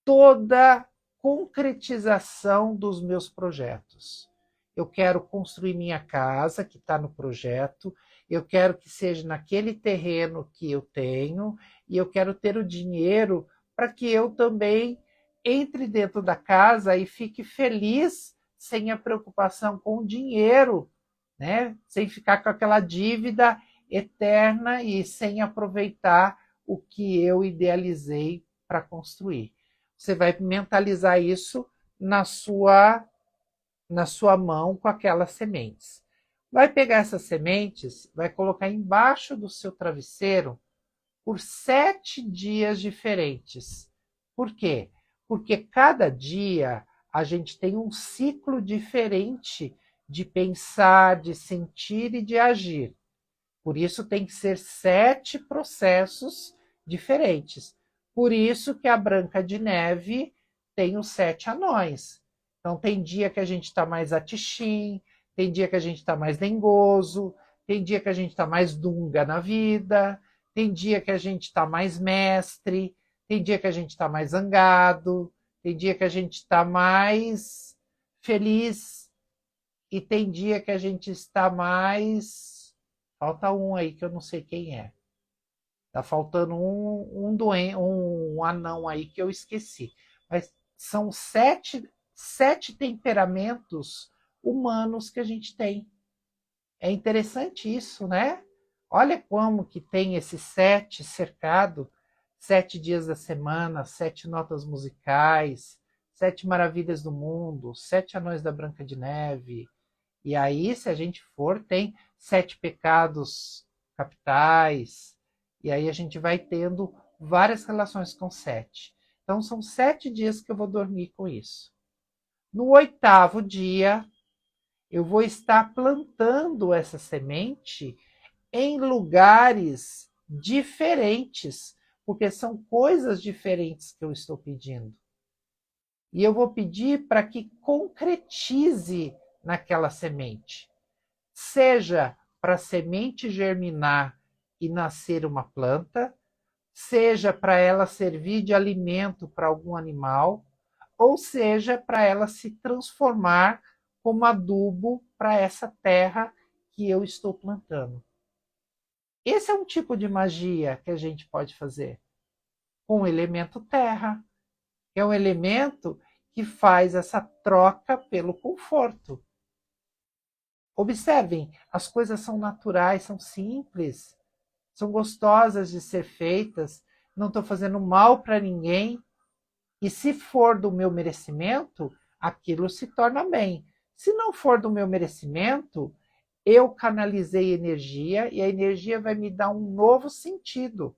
toda concretização dos meus projetos. Eu quero construir minha casa, que está no projeto, eu quero que seja naquele terreno que eu tenho, e eu quero ter o dinheiro para que eu também entre dentro da casa e fique feliz sem a preocupação com o dinheiro, né? Sem ficar com aquela dívida eterna e sem aproveitar o que eu idealizei para construir. Você vai mentalizar isso na sua mão com aquelas sementes. Vai pegar essas sementes, vai colocar embaixo do seu travesseiro por 7 dias diferentes. Por quê? Porque cada dia a gente tem um ciclo diferente de pensar, de sentir e de agir. Por isso tem que ser 7 processos diferentes. Por isso que a Branca de Neve tem os 7 anões. Então tem dia que a gente está mais atixim, tem dia que a gente está mais dengoso, tem dia que a gente está mais dunga na vida, tem dia que a gente está mais mestre, tem dia que a gente está mais zangado, tem dia que a gente está mais feliz e tem dia que a gente está mais... Falta um aí que eu não sei quem é. Tá faltando um anão aí que eu esqueci. Mas são 7 temperamentos humanos que a gente tem. É interessante isso, né? Olha como que tem esses 7 cercado, 7 dias da semana, 7 notas musicais, 7 maravilhas do mundo, 7 anões da Branca de Neve. E aí, se a gente for, tem 7 pecados capitais. E aí a gente vai tendo várias relações com 7. Então, são 7 dias que eu vou dormir com isso. No 8º dia, eu vou estar plantando essa semente em lugares diferentes, porque são coisas diferentes que eu estou pedindo. E eu vou pedir para que concretize naquela semente. Seja para a semente germinar e nascer uma planta, seja para ela servir de alimento para algum animal, ou seja para ela se transformar como adubo para essa terra que eu estou plantando. Esse é um tipo de magia que a gente pode fazer com o elemento terra, que é um elemento que faz essa troca pelo conforto. Observem, as coisas são naturais, são simples, são gostosas de ser feitas, não estou fazendo mal para ninguém. E se for do meu merecimento, aquilo se torna bem. Se não for do meu merecimento, eu canalizei energia e a energia vai me dar um novo sentido.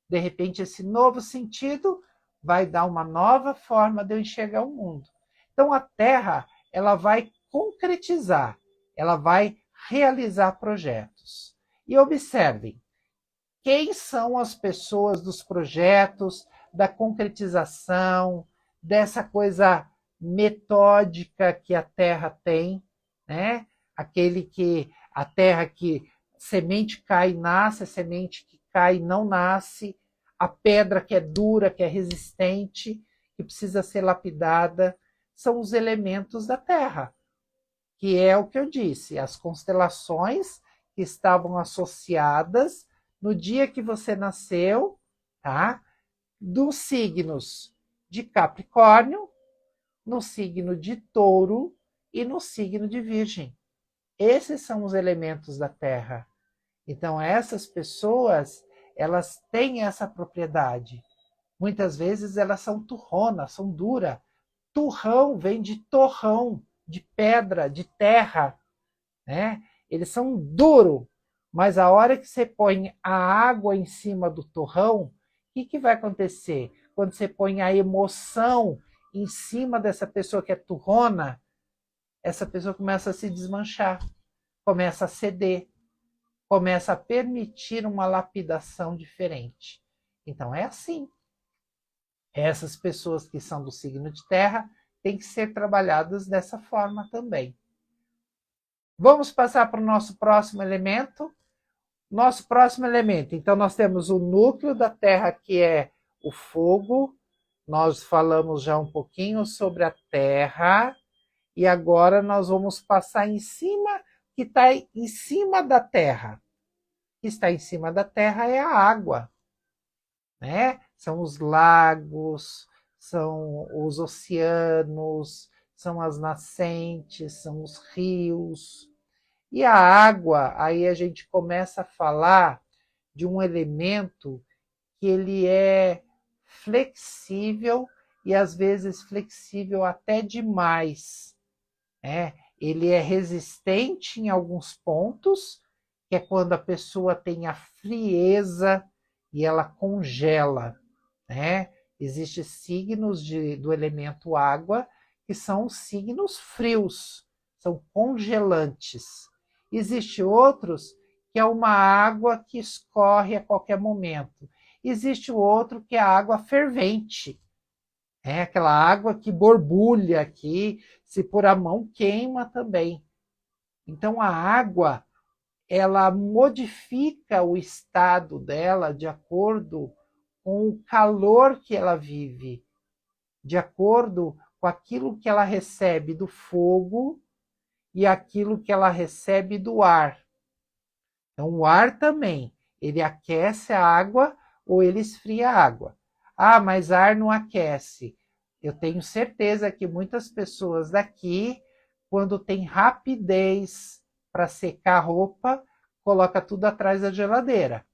De repente, esse novo sentido vai dar uma nova forma de eu enxergar o mundo. Então, a Terra, ela vai concretizar, ela vai realizar projetos. E observem, quem são as pessoas dos projetos, da concretização, dessa coisa metódica que a Terra tem, né? Aquele que a Terra que semente cai e nasce, a semente que cai e não nasce, a pedra que é dura, que é resistente, que precisa ser lapidada, são os elementos da Terra, que é o que eu disse, as constelações que estavam associadas no dia que você nasceu, tá? Dos signos de Capricórnio, no signo de Touro e no signo de Virgem. Esses são os elementos da Terra. Então, essas pessoas, elas têm essa propriedade. Muitas vezes elas são turronas, são duras. Turrão vem de torrão, de pedra, de terra, né? Eles são duros, mas a hora que você põe a água em cima do torrão, o que vai acontecer? Quando você põe a emoção em cima dessa pessoa que é turrona, essa pessoa começa a se desmanchar, começa a ceder, começa a permitir uma lapidação diferente. Então é assim. Essas pessoas que são do signo de terra têm que ser trabalhadas dessa forma também. Vamos passar para o nosso próximo elemento. Nosso próximo elemento. Então, nós temos o núcleo da terra, que é o fogo. Nós falamos já um pouquinho sobre a terra. E agora nós vamos passar em cima, que está em cima da terra. O que está em cima da terra é a água, né? São os lagos, são os oceanos, são as nascentes, são os rios. E a água, aí a gente começa a falar de um elemento que ele é flexível e às vezes flexível até demais, né? Ele é resistente em alguns pontos, que é quando a pessoa tem a frieza e ela congela, né? Existem signos do elemento água que são signos frios, são congelantes. Existem outros que é uma água que escorre a qualquer momento. Existe o outro que é a água fervente, é aquela água que borbulha aqui, se por a mão queima também. Então a água, ela modifica o estado dela de acordo com o calor que ela vive, de acordo com aquilo que ela recebe do fogo e aquilo que ela recebe do ar. Então o ar também, ele aquece a água ou ele esfria a água. Ah, mas ar não aquece. Eu tenho certeza que muitas pessoas daqui, quando tem rapidez para secar a roupa, coloca tudo atrás da geladeira.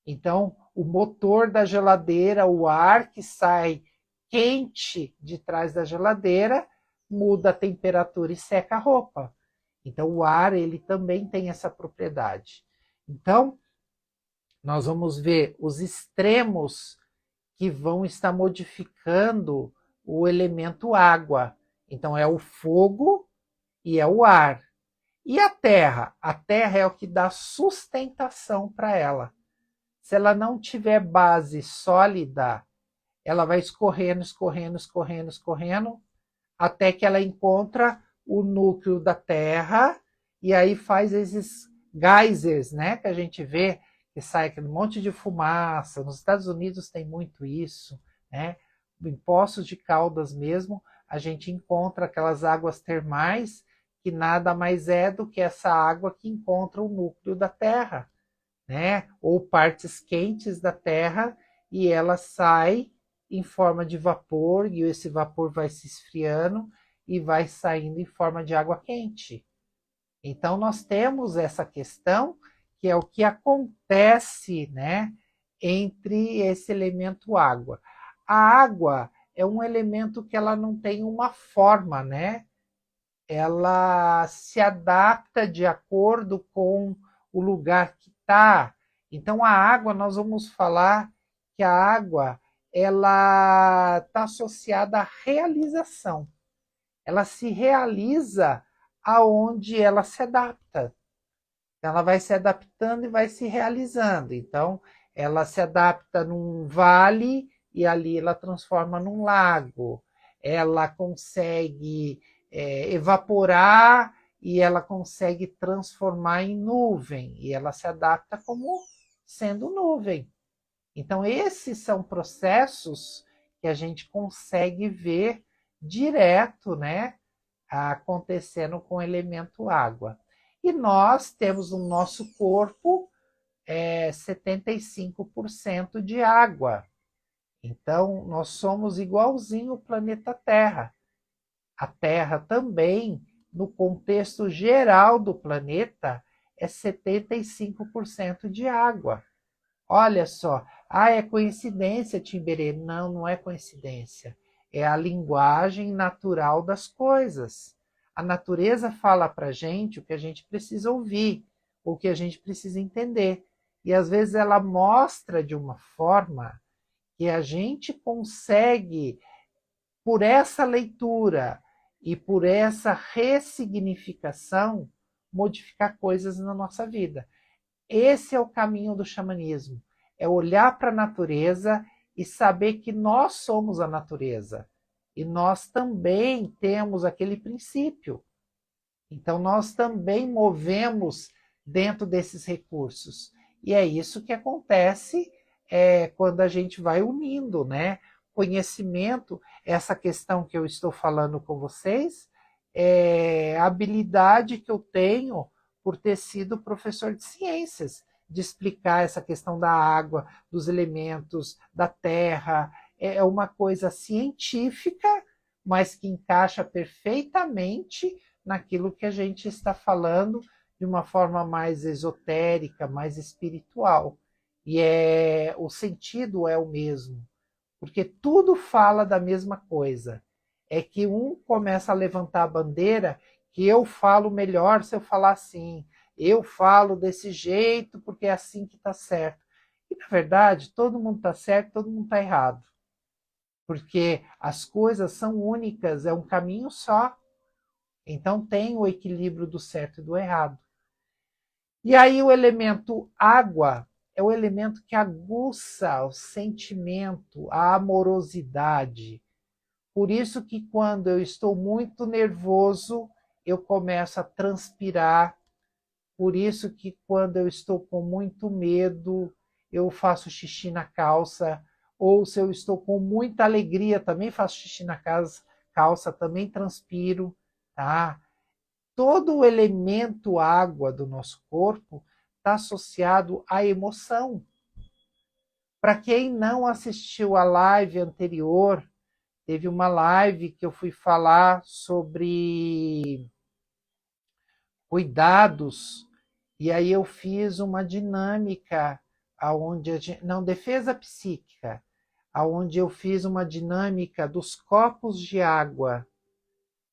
Então, o motor da geladeira, o ar que sai quente de trás da geladeira, muda a temperatura e seca a roupa. Então, o ar, ele também tem essa propriedade. Então, nós vamos ver os extremos que vão estar modificando o elemento água. Então, é o fogo e é o ar. E a terra? A terra é o que dá sustentação para ela. Se ela não tiver base sólida, ela vai escorrendo, escorrendo, escorrendo, escorrendo, até que ela encontra o núcleo da terra e aí faz esses geysers, né, que a gente vê que sai aquele monte de fumaça. Nos Estados Unidos tem muito isso, né? Em Poços de Caldas mesmo, a gente encontra aquelas águas termais que nada mais é do que essa água que encontra o núcleo da terra, né? Ou partes quentes da terra, e ela sai em forma de vapor, e esse vapor vai se esfriando e vai saindo em forma de água quente. Então nós temos essa questão que é o que acontece, né, entre esse elemento água. A água é um elemento que ela não tem uma forma, né? Ela se adapta de acordo com o lugar que está. Então a água, nós vamos falar que a água ela está associada à realização. Ela se realiza aonde ela se adapta. Ela vai se adaptando e vai se realizando. Então, ela se adapta num vale e ali ela transforma num lago. Ela consegue evaporar e ela consegue transformar em nuvem. E ela se adapta como sendo nuvem. Então, esses são processos que a gente consegue ver direto, né, acontecendo com o elemento água. E nós temos no nosso corpo 75% de água. Então, nós somos igualzinho o planeta Terra. A Terra também, no contexto geral do planeta, é 75% de água. Olha só, é coincidência, Timberê? Não, não é coincidência. É a linguagem natural das coisas. A natureza fala para a gente o que a gente precisa ouvir, o que a gente precisa entender. E às vezes ela mostra de uma forma que a gente consegue, por essa leitura e por essa ressignificação, modificar coisas na nossa vida. Esse é o caminho do xamanismo. É olhar para a natureza e saber que nós somos a natureza. E nós também temos aquele princípio. Então, nós também movemos dentro desses recursos. E é isso que acontece quando a gente vai unindo, né? Conhecimento, essa questão que eu estou falando com vocês, é a habilidade que eu tenho por ter sido professor de ciências, de explicar essa questão da água, dos elementos, da terra. É uma coisa científica, mas que encaixa perfeitamente naquilo que a gente está falando de uma forma mais esotérica, mais espiritual. E o sentido é o mesmo, porque tudo fala da mesma coisa. É que um começa a levantar a bandeira que eu falo melhor se eu falar assim, eu falo desse jeito porque é assim que está certo. E na verdade, todo mundo está certo, todo mundo está errado. Porque as coisas são únicas, é um caminho só. Então tem o equilíbrio do certo e do errado. E aí o elemento água é o elemento que aguça o sentimento, a amorosidade. Por isso que quando eu estou muito nervoso, eu começo a transpirar. Por isso que quando eu estou com muito medo, eu faço xixi na calça. Ou se eu estou com muita alegria, também faço xixi na calça, também transpiro, tá? Todo o elemento água do nosso corpo está associado à emoção. Para quem não assistiu a live anterior, teve uma live que eu fui falar sobre cuidados, e aí eu fiz uma dinâmica aonde não, defesa psíquica, aonde eu fiz uma dinâmica dos copos de água,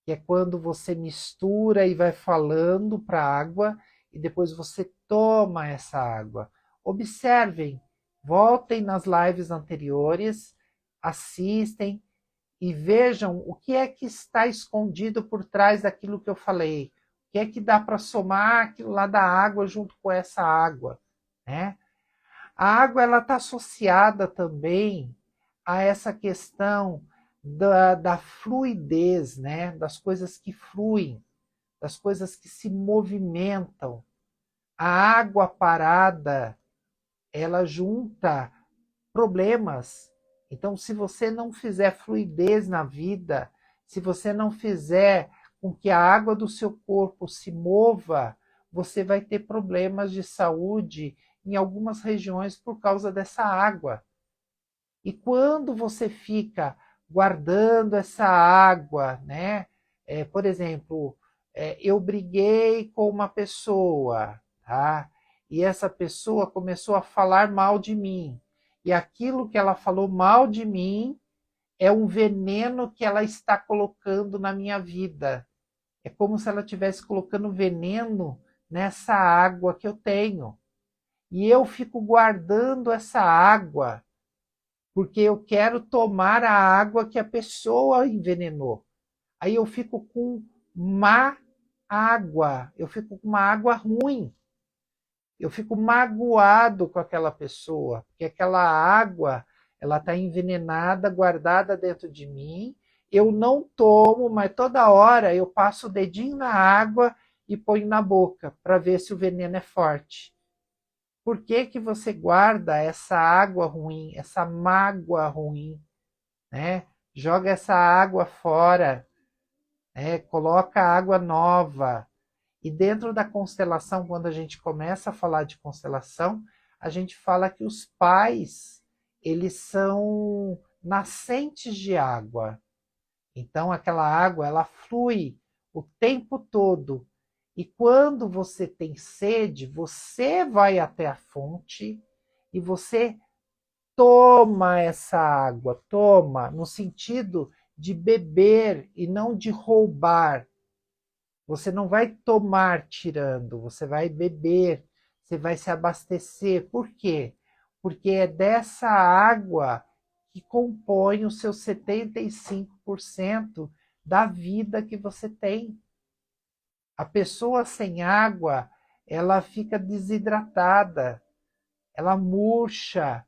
que é quando você mistura e vai falando para a água e depois você toma essa água. Observem, voltem nas lives anteriores, assistem e vejam o que é que está escondido por trás daquilo que eu falei. O que é que dá para somar aquilo lá da água junto com essa água, né? A água ela está associada também a essa questão da fluidez, né? Das coisas que fluem, das coisas que se movimentam. A água parada, ela junta problemas. Então, se você não fizer fluidez na vida, se você não fizer com que a água do seu corpo se mova, você vai ter problemas de saúde em algumas regiões por causa dessa água. E quando você fica guardando essa água, né? Por exemplo, eu briguei com uma pessoa, tá? E essa pessoa começou a falar mal de mim. E aquilo que ela falou mal de mim é um veneno que ela está colocando na minha vida. É como se ela estivesse colocando veneno nessa água que eu tenho. E eu fico guardando essa água porque eu quero tomar a água que a pessoa envenenou. Aí eu fico com má água, eu fico com uma água ruim. Eu fico magoado com aquela pessoa, porque aquela água, ela está envenenada, guardada dentro de mim. Eu não tomo, mas toda hora eu passo o dedinho na água e ponho na boca para ver se o veneno é forte. Por que que você guarda essa água ruim, essa mágoa ruim, né? Joga essa água fora, né? Coloca água nova. E dentro da constelação, quando a gente começa a falar de constelação, a gente fala que os pais, eles são nascentes de água. Então aquela água, ela flui o tempo todo. E quando você tem sede, você vai até a fonte e você toma essa água, toma no sentido de beber e não de roubar. Você não vai tomar tirando, você vai beber, você vai se abastecer. Por quê? Porque é dessa água que compõe os seus 75% da vida que você tem. A pessoa sem água, ela fica desidratada, ela murcha,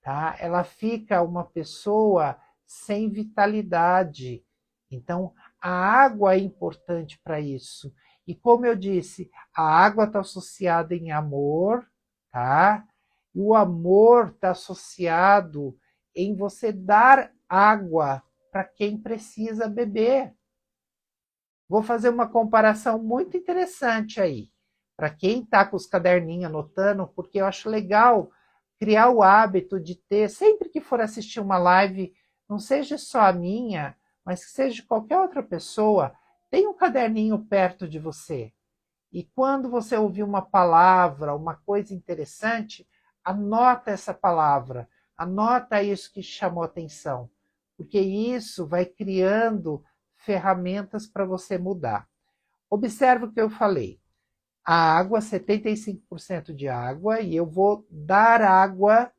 tá? Ela fica uma pessoa sem vitalidade. Então, a água é importante para isso. E como eu disse, a água está associada em amor, tá? E o amor está associado em você dar água para quem precisa beber. Vou fazer uma comparação muito interessante aí. Para quem está com os caderninhos anotando, porque eu acho legal criar o hábito de ter, sempre que for assistir uma live, não seja só a minha, mas que seja de qualquer outra pessoa, tem um caderninho perto de você. E quando você ouvir uma palavra, uma coisa interessante, anota essa palavra, anota isso que chamou atenção, porque isso vai criando ferramentas para você mudar. Observe o que eu falei. A água, 75% de água, e eu vou dar água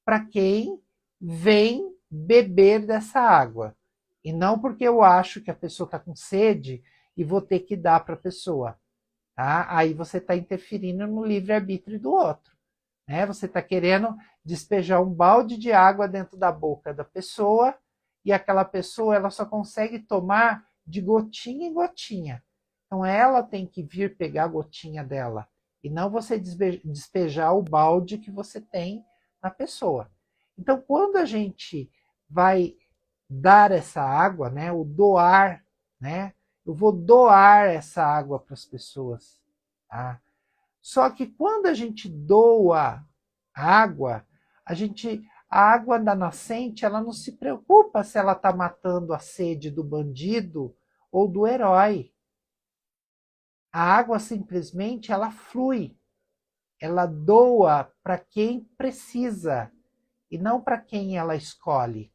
para quem vem beber dessa água. E não porque eu acho que a pessoa está com sede e vou ter que dar para a pessoa. Tá? Aí você está interferindo no livre-arbítrio do outro. Né? Você está querendo despejar um balde de água dentro da boca da pessoa e aquela pessoa ela só consegue tomar de gotinha em gotinha. Então ela tem que vir pegar a gotinha dela e não você despejar o balde que você tem na pessoa. Então quando a gente vai dar essa água, né, o doar, né, eu vou doar essa água para as pessoas. Tá? Só que quando a gente doa água, a água da nascente, ela não se preocupa se ela está matando a sede do bandido ou do herói. A água simplesmente ela flui, ela doa para quem precisa e não para quem ela escolhe.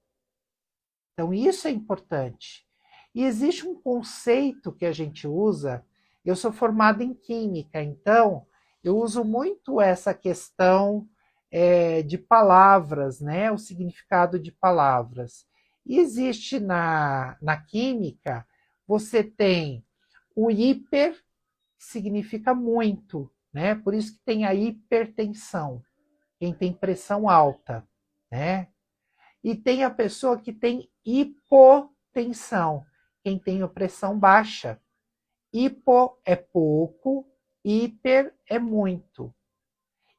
Então isso é importante. E existe um conceito que a gente usa. Eu sou formada em química, então eu uso muito essa questão de palavras, né? O significado de palavras. E existe na química, você tem o hiper, que significa muito, né? Por isso que tem a hipertensão, quem tem pressão alta, né? E tem a pessoa que tem hipotensão, quem tem pressão baixa. Hipo é pouco, hiper é muito.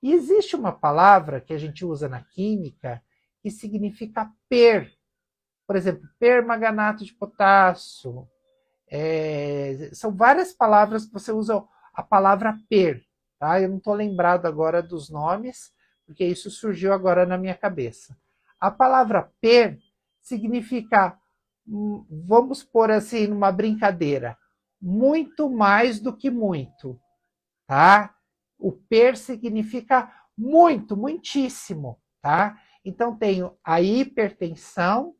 E existe uma palavra que a gente usa na química que significa per. Por exemplo, permanganato de potássio. São várias palavras que você usa a palavra per. Tá? Eu não estou lembrado agora dos nomes, porque isso surgiu agora na minha cabeça. A palavra per significa, vamos pôr assim numa brincadeira, muito mais do que muito, tá? O per significa muito, muitíssimo, tá? Então tenho a hipertensão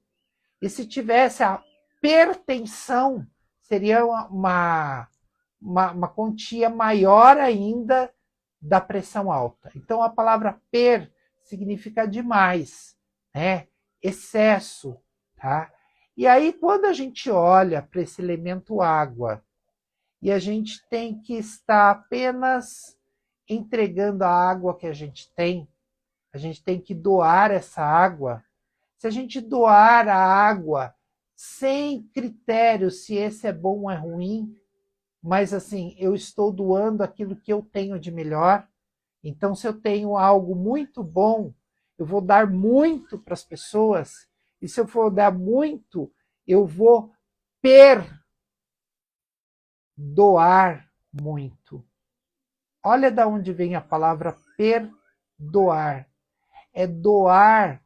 e se tivesse a pertensão, seria uma quantia maior ainda da pressão alta. Então a palavra per significa demais, né? Excesso, tá? E aí quando a gente olha para esse elemento água e a gente tem que estar apenas entregando a água que a gente tem que doar essa água. Se a gente doar a água sem critério se esse é bom ou é ruim, mas assim, eu estou doando aquilo que eu tenho de melhor. Então, se eu tenho algo muito bom, eu vou dar muito para as pessoas. E se eu for dar muito, eu vou perdoar muito. Olha de onde vem a palavra perdoar. É doar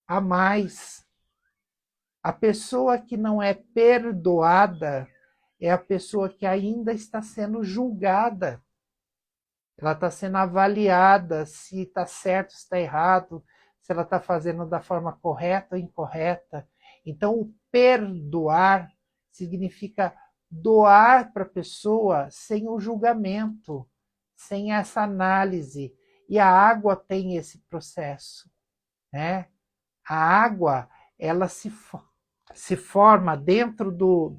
a mais. A pessoa que não é perdoada é a pessoa que ainda está sendo julgada. Ela está sendo avaliada se está certo, se está errado, se ela está fazendo da forma correta ou incorreta. Então, o perdoar significa doar para a pessoa sem o julgamento, sem essa análise. E a água tem esse processo, né? A água, ela se forma dentro do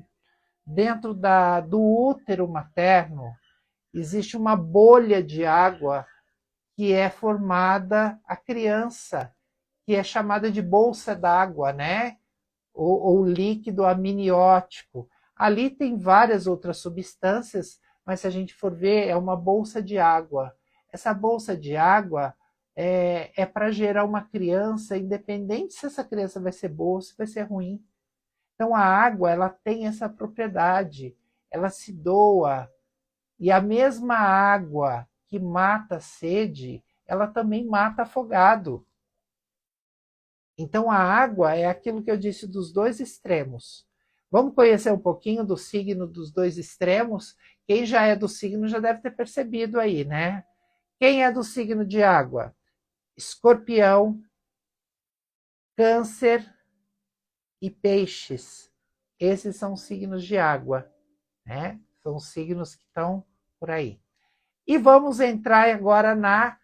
útero materno, existe uma bolha de água que é formada a criança, que é chamada de bolsa d'água, né? Ou líquido amniótico. Ali tem várias outras substâncias, mas se a gente for ver, é uma bolsa de água. Essa bolsa de água é para gerar uma criança, independente se essa criança vai ser boa ou se vai ser ruim. Então a água, ela tem essa propriedade, ela se doa. E a mesma água que mata a sede, ela também mata afogado. Então a água é aquilo que eu disse dos dois extremos. Vamos conhecer um pouquinho do signo dos dois extremos? Quem já é do signo já deve ter percebido aí, né? Quem é do signo de água? Escorpião, Câncer e Peixes. Esses são signos de água, né? São os signos que estão por aí. E vamos entrar agora na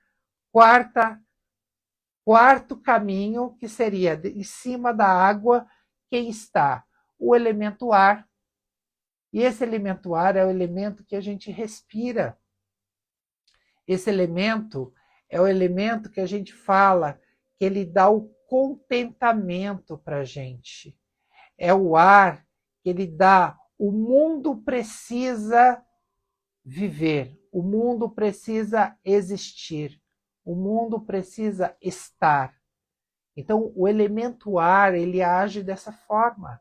quarto caminho, que seria em cima da água, quem está? O elemento ar. E esse elemento ar é o elemento que a gente respira. Esse elemento é o elemento que a gente fala que ele dá o contentamento para a gente. É o ar que ele dá. O mundo precisa viver, o mundo precisa existir, o mundo precisa estar. Então, o elemento ar, ele age dessa forma.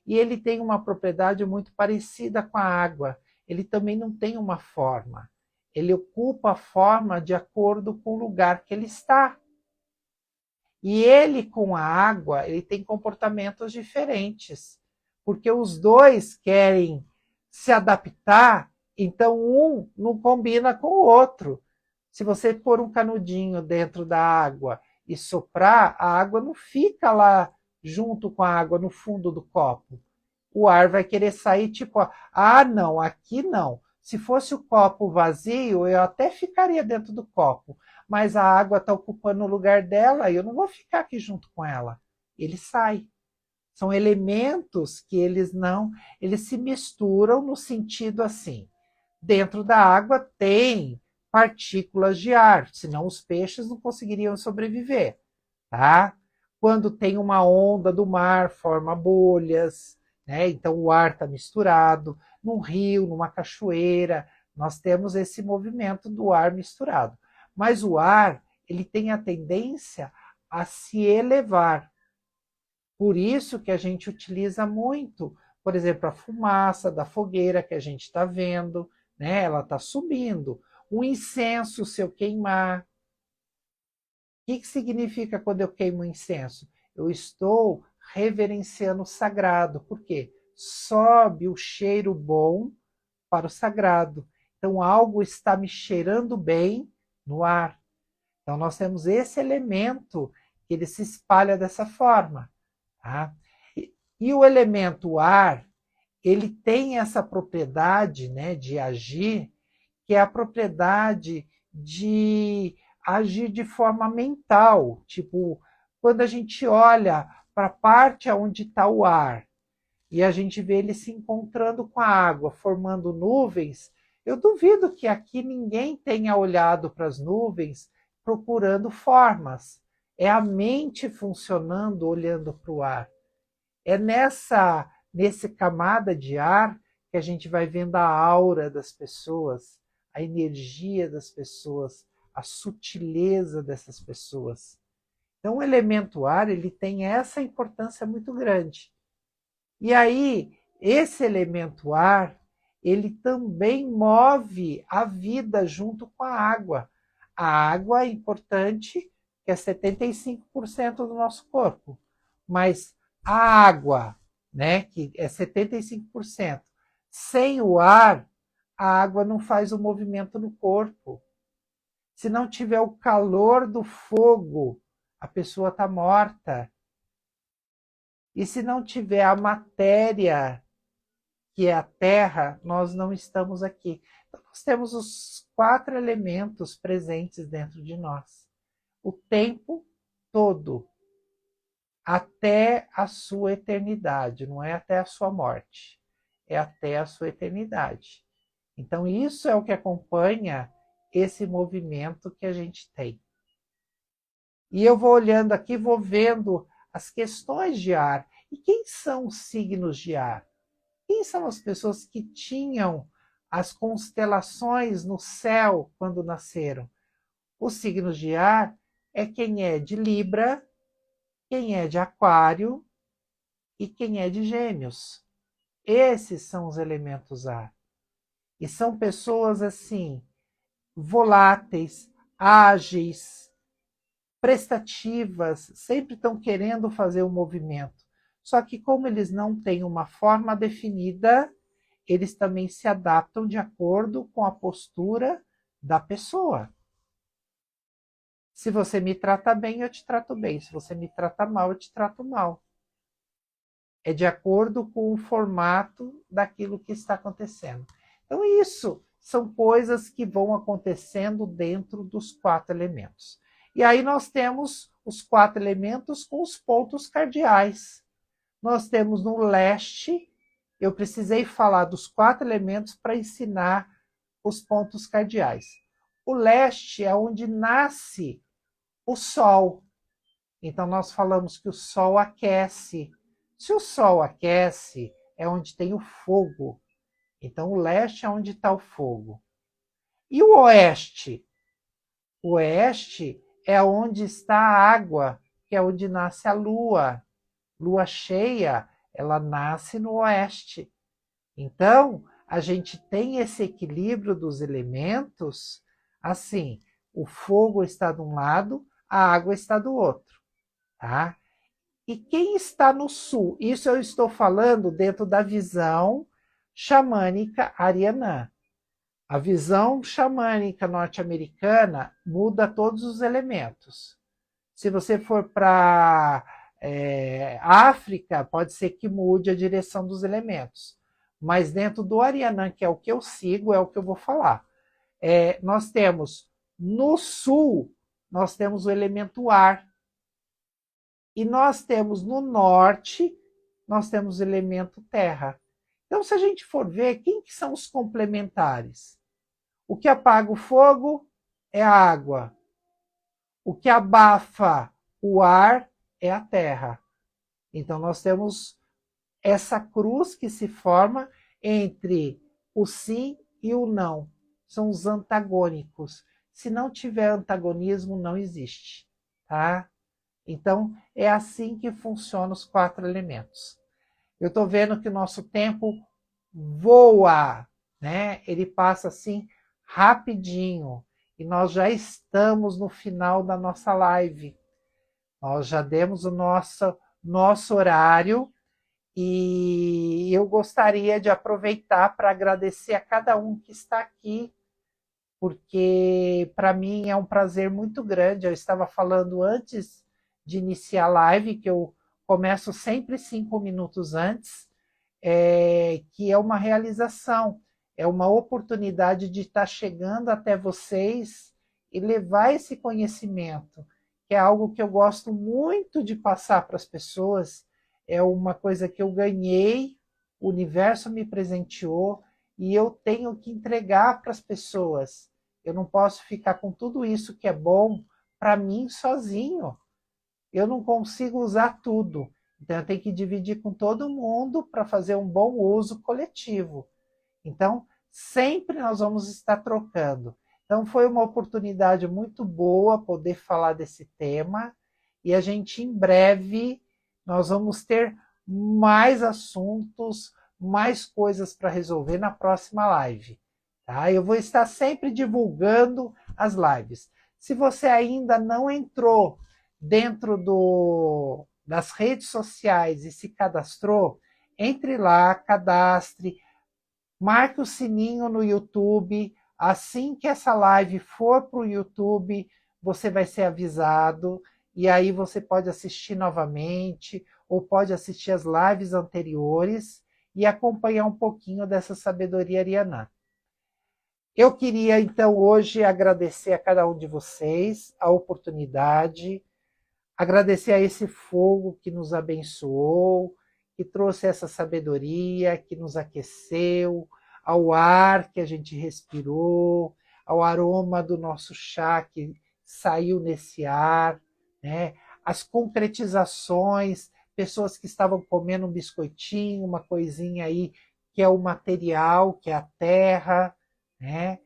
E ele tem uma propriedade muito parecida com a água. Ele também não tem uma forma. Ele ocupa a forma de acordo com o lugar que ele está. E ele, com a água, ele tem comportamentos diferentes. Porque os dois querem se adaptar, então um não combina com o outro. Se você pôr um canudinho dentro da água e soprar, a água não fica lá junto com a água no fundo do copo. O ar vai querer sair tipo, ah, não, aqui não. Se fosse o copo vazio, eu até ficaria dentro do copo, mas a água está ocupando o lugar dela e eu não vou ficar aqui junto com ela. Ele sai. São elementos que eles se misturam no sentido assim. Dentro da água tem partículas de ar, senão os peixes não conseguiriam sobreviver, tá? Quando tem uma onda do mar, forma bolhas, né? Então o ar está misturado. Num rio, numa cachoeira, nós temos esse movimento do ar misturado. Mas o ar, ele tem a tendência a se elevar. Por isso que a gente utiliza muito, por exemplo, a fumaça da fogueira que a gente está vendo, né? Ela está subindo. O incenso, se eu queimar, que significa quando eu queimo incenso? Eu estou reverenciando o sagrado. Por quê? Sobe o cheiro bom para o sagrado. Então, algo está me cheirando bem no ar. Então, nós temos esse elemento que ele se espalha dessa forma. Tá? E o elemento ar, ele tem essa propriedade, né, de agir, que é a propriedade de agir de forma mental. Tipo, quando a gente olha para a parte onde está o ar e a gente vê ele se encontrando com a água, formando nuvens, eu duvido que aqui ninguém tenha olhado para as nuvens procurando formas. É a mente funcionando, olhando para o ar. É nesse camada de ar que a gente vai vendo a aura das pessoas, a energia das pessoas, a sutileza dessas pessoas. Então, o elemento ar, ele tem essa importância muito grande. E aí, esse elemento ar, ele também move a vida junto com a água. A água é importante, que é 75% do nosso corpo, mas a água, né, que é 75%, sem o ar, a água não faz o movimento no corpo. Se não tiver o calor do fogo, a pessoa está morta. E se não tiver a matéria, que é a terra, nós não estamos aqui. Então, nós temos os 4 elementos presentes dentro de nós. O tempo todo, até a sua eternidade, não é até a sua morte, é até a sua eternidade. Então, isso é o que acompanha esse movimento que a gente tem. E eu vou olhando aqui, vou vendo as questões de ar. E quem são os signos de ar? Quem são as pessoas que tinham as constelações no céu quando nasceram? Os signos de ar é quem é de Libra, quem é de Aquário e quem é de Gêmeos. Esses são os elementos ar. E são pessoas assim, voláteis, ágeis, prestativas, sempre estão querendo fazer o movimento. Só que como eles não têm uma forma definida, eles também se adaptam de acordo com a postura da pessoa. Se você me trata bem, eu te trato bem. Se você me trata mal, eu te trato mal. É de acordo com o formato daquilo que está acontecendo. Então, isso são coisas que vão acontecendo dentro dos 4 elementos. E aí nós temos os 4 elementos com os pontos cardeais. Nós temos no leste, eu precisei falar dos 4 elementos para ensinar os pontos cardeais. O leste é onde nasce o Sol. Então, nós falamos que o Sol aquece. Se o Sol aquece, é onde tem o fogo. Então, o leste é onde está o fogo. E o oeste? O oeste é onde está a água, que é onde nasce a lua. Lua cheia, ela nasce no oeste. Então, a gente tem esse equilíbrio dos elementos, assim, o fogo está de um lado, a água está do outro, tá? E quem está no sul? Isso eu estou falando dentro da visão xamânica arianã. A visão xamânica norte-americana muda todos os elementos. Se você for para África, pode ser que mude a direção dos elementos. Mas dentro do Arianã, que é o que eu sigo, é o que eu vou falar. Nós temos no sul, nós temos o elemento ar. E nós temos no norte, nós temos o elemento terra. Então, se a gente for ver, quem que são os complementares? O que apaga o fogo é a água. O que abafa o ar é a terra. Então, nós temos essa cruz que se forma entre o sim e o não. São os antagônicos. Se não tiver antagonismo, não existe. Tá? Então, é assim que funcionam os 4 elementos. Eu estou vendo que o nosso tempo voa, né? Ele passa assim rapidinho. E nós já estamos no final da nossa live. Nós já demos o nosso horário e eu gostaria de aproveitar para agradecer a cada um que está aqui, porque para mim é um prazer muito grande. Eu estava falando antes de iniciar a live, que eu começo sempre 5 minutos antes, que é uma realização, é uma oportunidade de estar chegando até vocês e levar esse conhecimento, que é algo que eu gosto muito de passar para as pessoas, é uma coisa que eu ganhei, o universo me presenteou e eu tenho que entregar para as pessoas. Eu não posso ficar com tudo isso que é bom para mim sozinho. Eu não consigo usar tudo. Então, eu tenho que dividir com todo mundo para fazer um bom uso coletivo. Então, sempre nós vamos estar trocando. Então, foi uma oportunidade muito boa poder falar desse tema. E a gente, em breve, nós vamos ter mais assuntos, mais coisas para resolver na próxima live. Tá? Eu vou estar sempre divulgando as lives. Se você ainda não entrou dentro das redes sociais e se cadastrou, entre lá, cadastre, marque o sininho no YouTube. Assim que essa live for para o YouTube, você vai ser avisado e aí você pode assistir novamente ou pode assistir as lives anteriores e acompanhar um pouquinho dessa sabedoria ariana. Eu queria, então, hoje agradecer a cada um de vocês a oportunidade, agradecer a esse fogo que nos abençoou, que trouxe essa sabedoria, que nos aqueceu, ao ar que a gente respirou, ao aroma do nosso chá que saiu nesse ar, né? As concretizações, pessoas que estavam comendo um biscoitinho, uma coisinha aí, que é o material, que é a terra, né?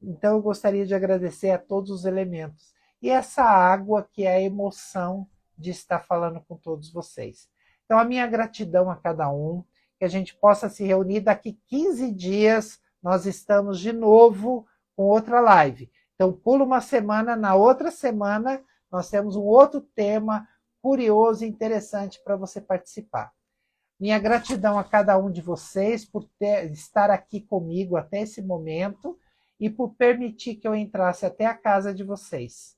Então eu gostaria de agradecer a todos os elementos. E essa água que é a emoção de estar falando com todos vocês. Então a minha gratidão a cada um, que a gente possa se reunir daqui 15 dias, nós estamos de novo com outra live. Então pula uma semana, na outra semana nós temos um outro tema curioso e interessante para você participar. Minha gratidão a cada um de vocês por estar aqui comigo até esse momento e por permitir que eu entrasse até a casa de vocês.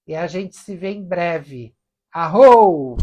E a gente se vê em breve. Arrou!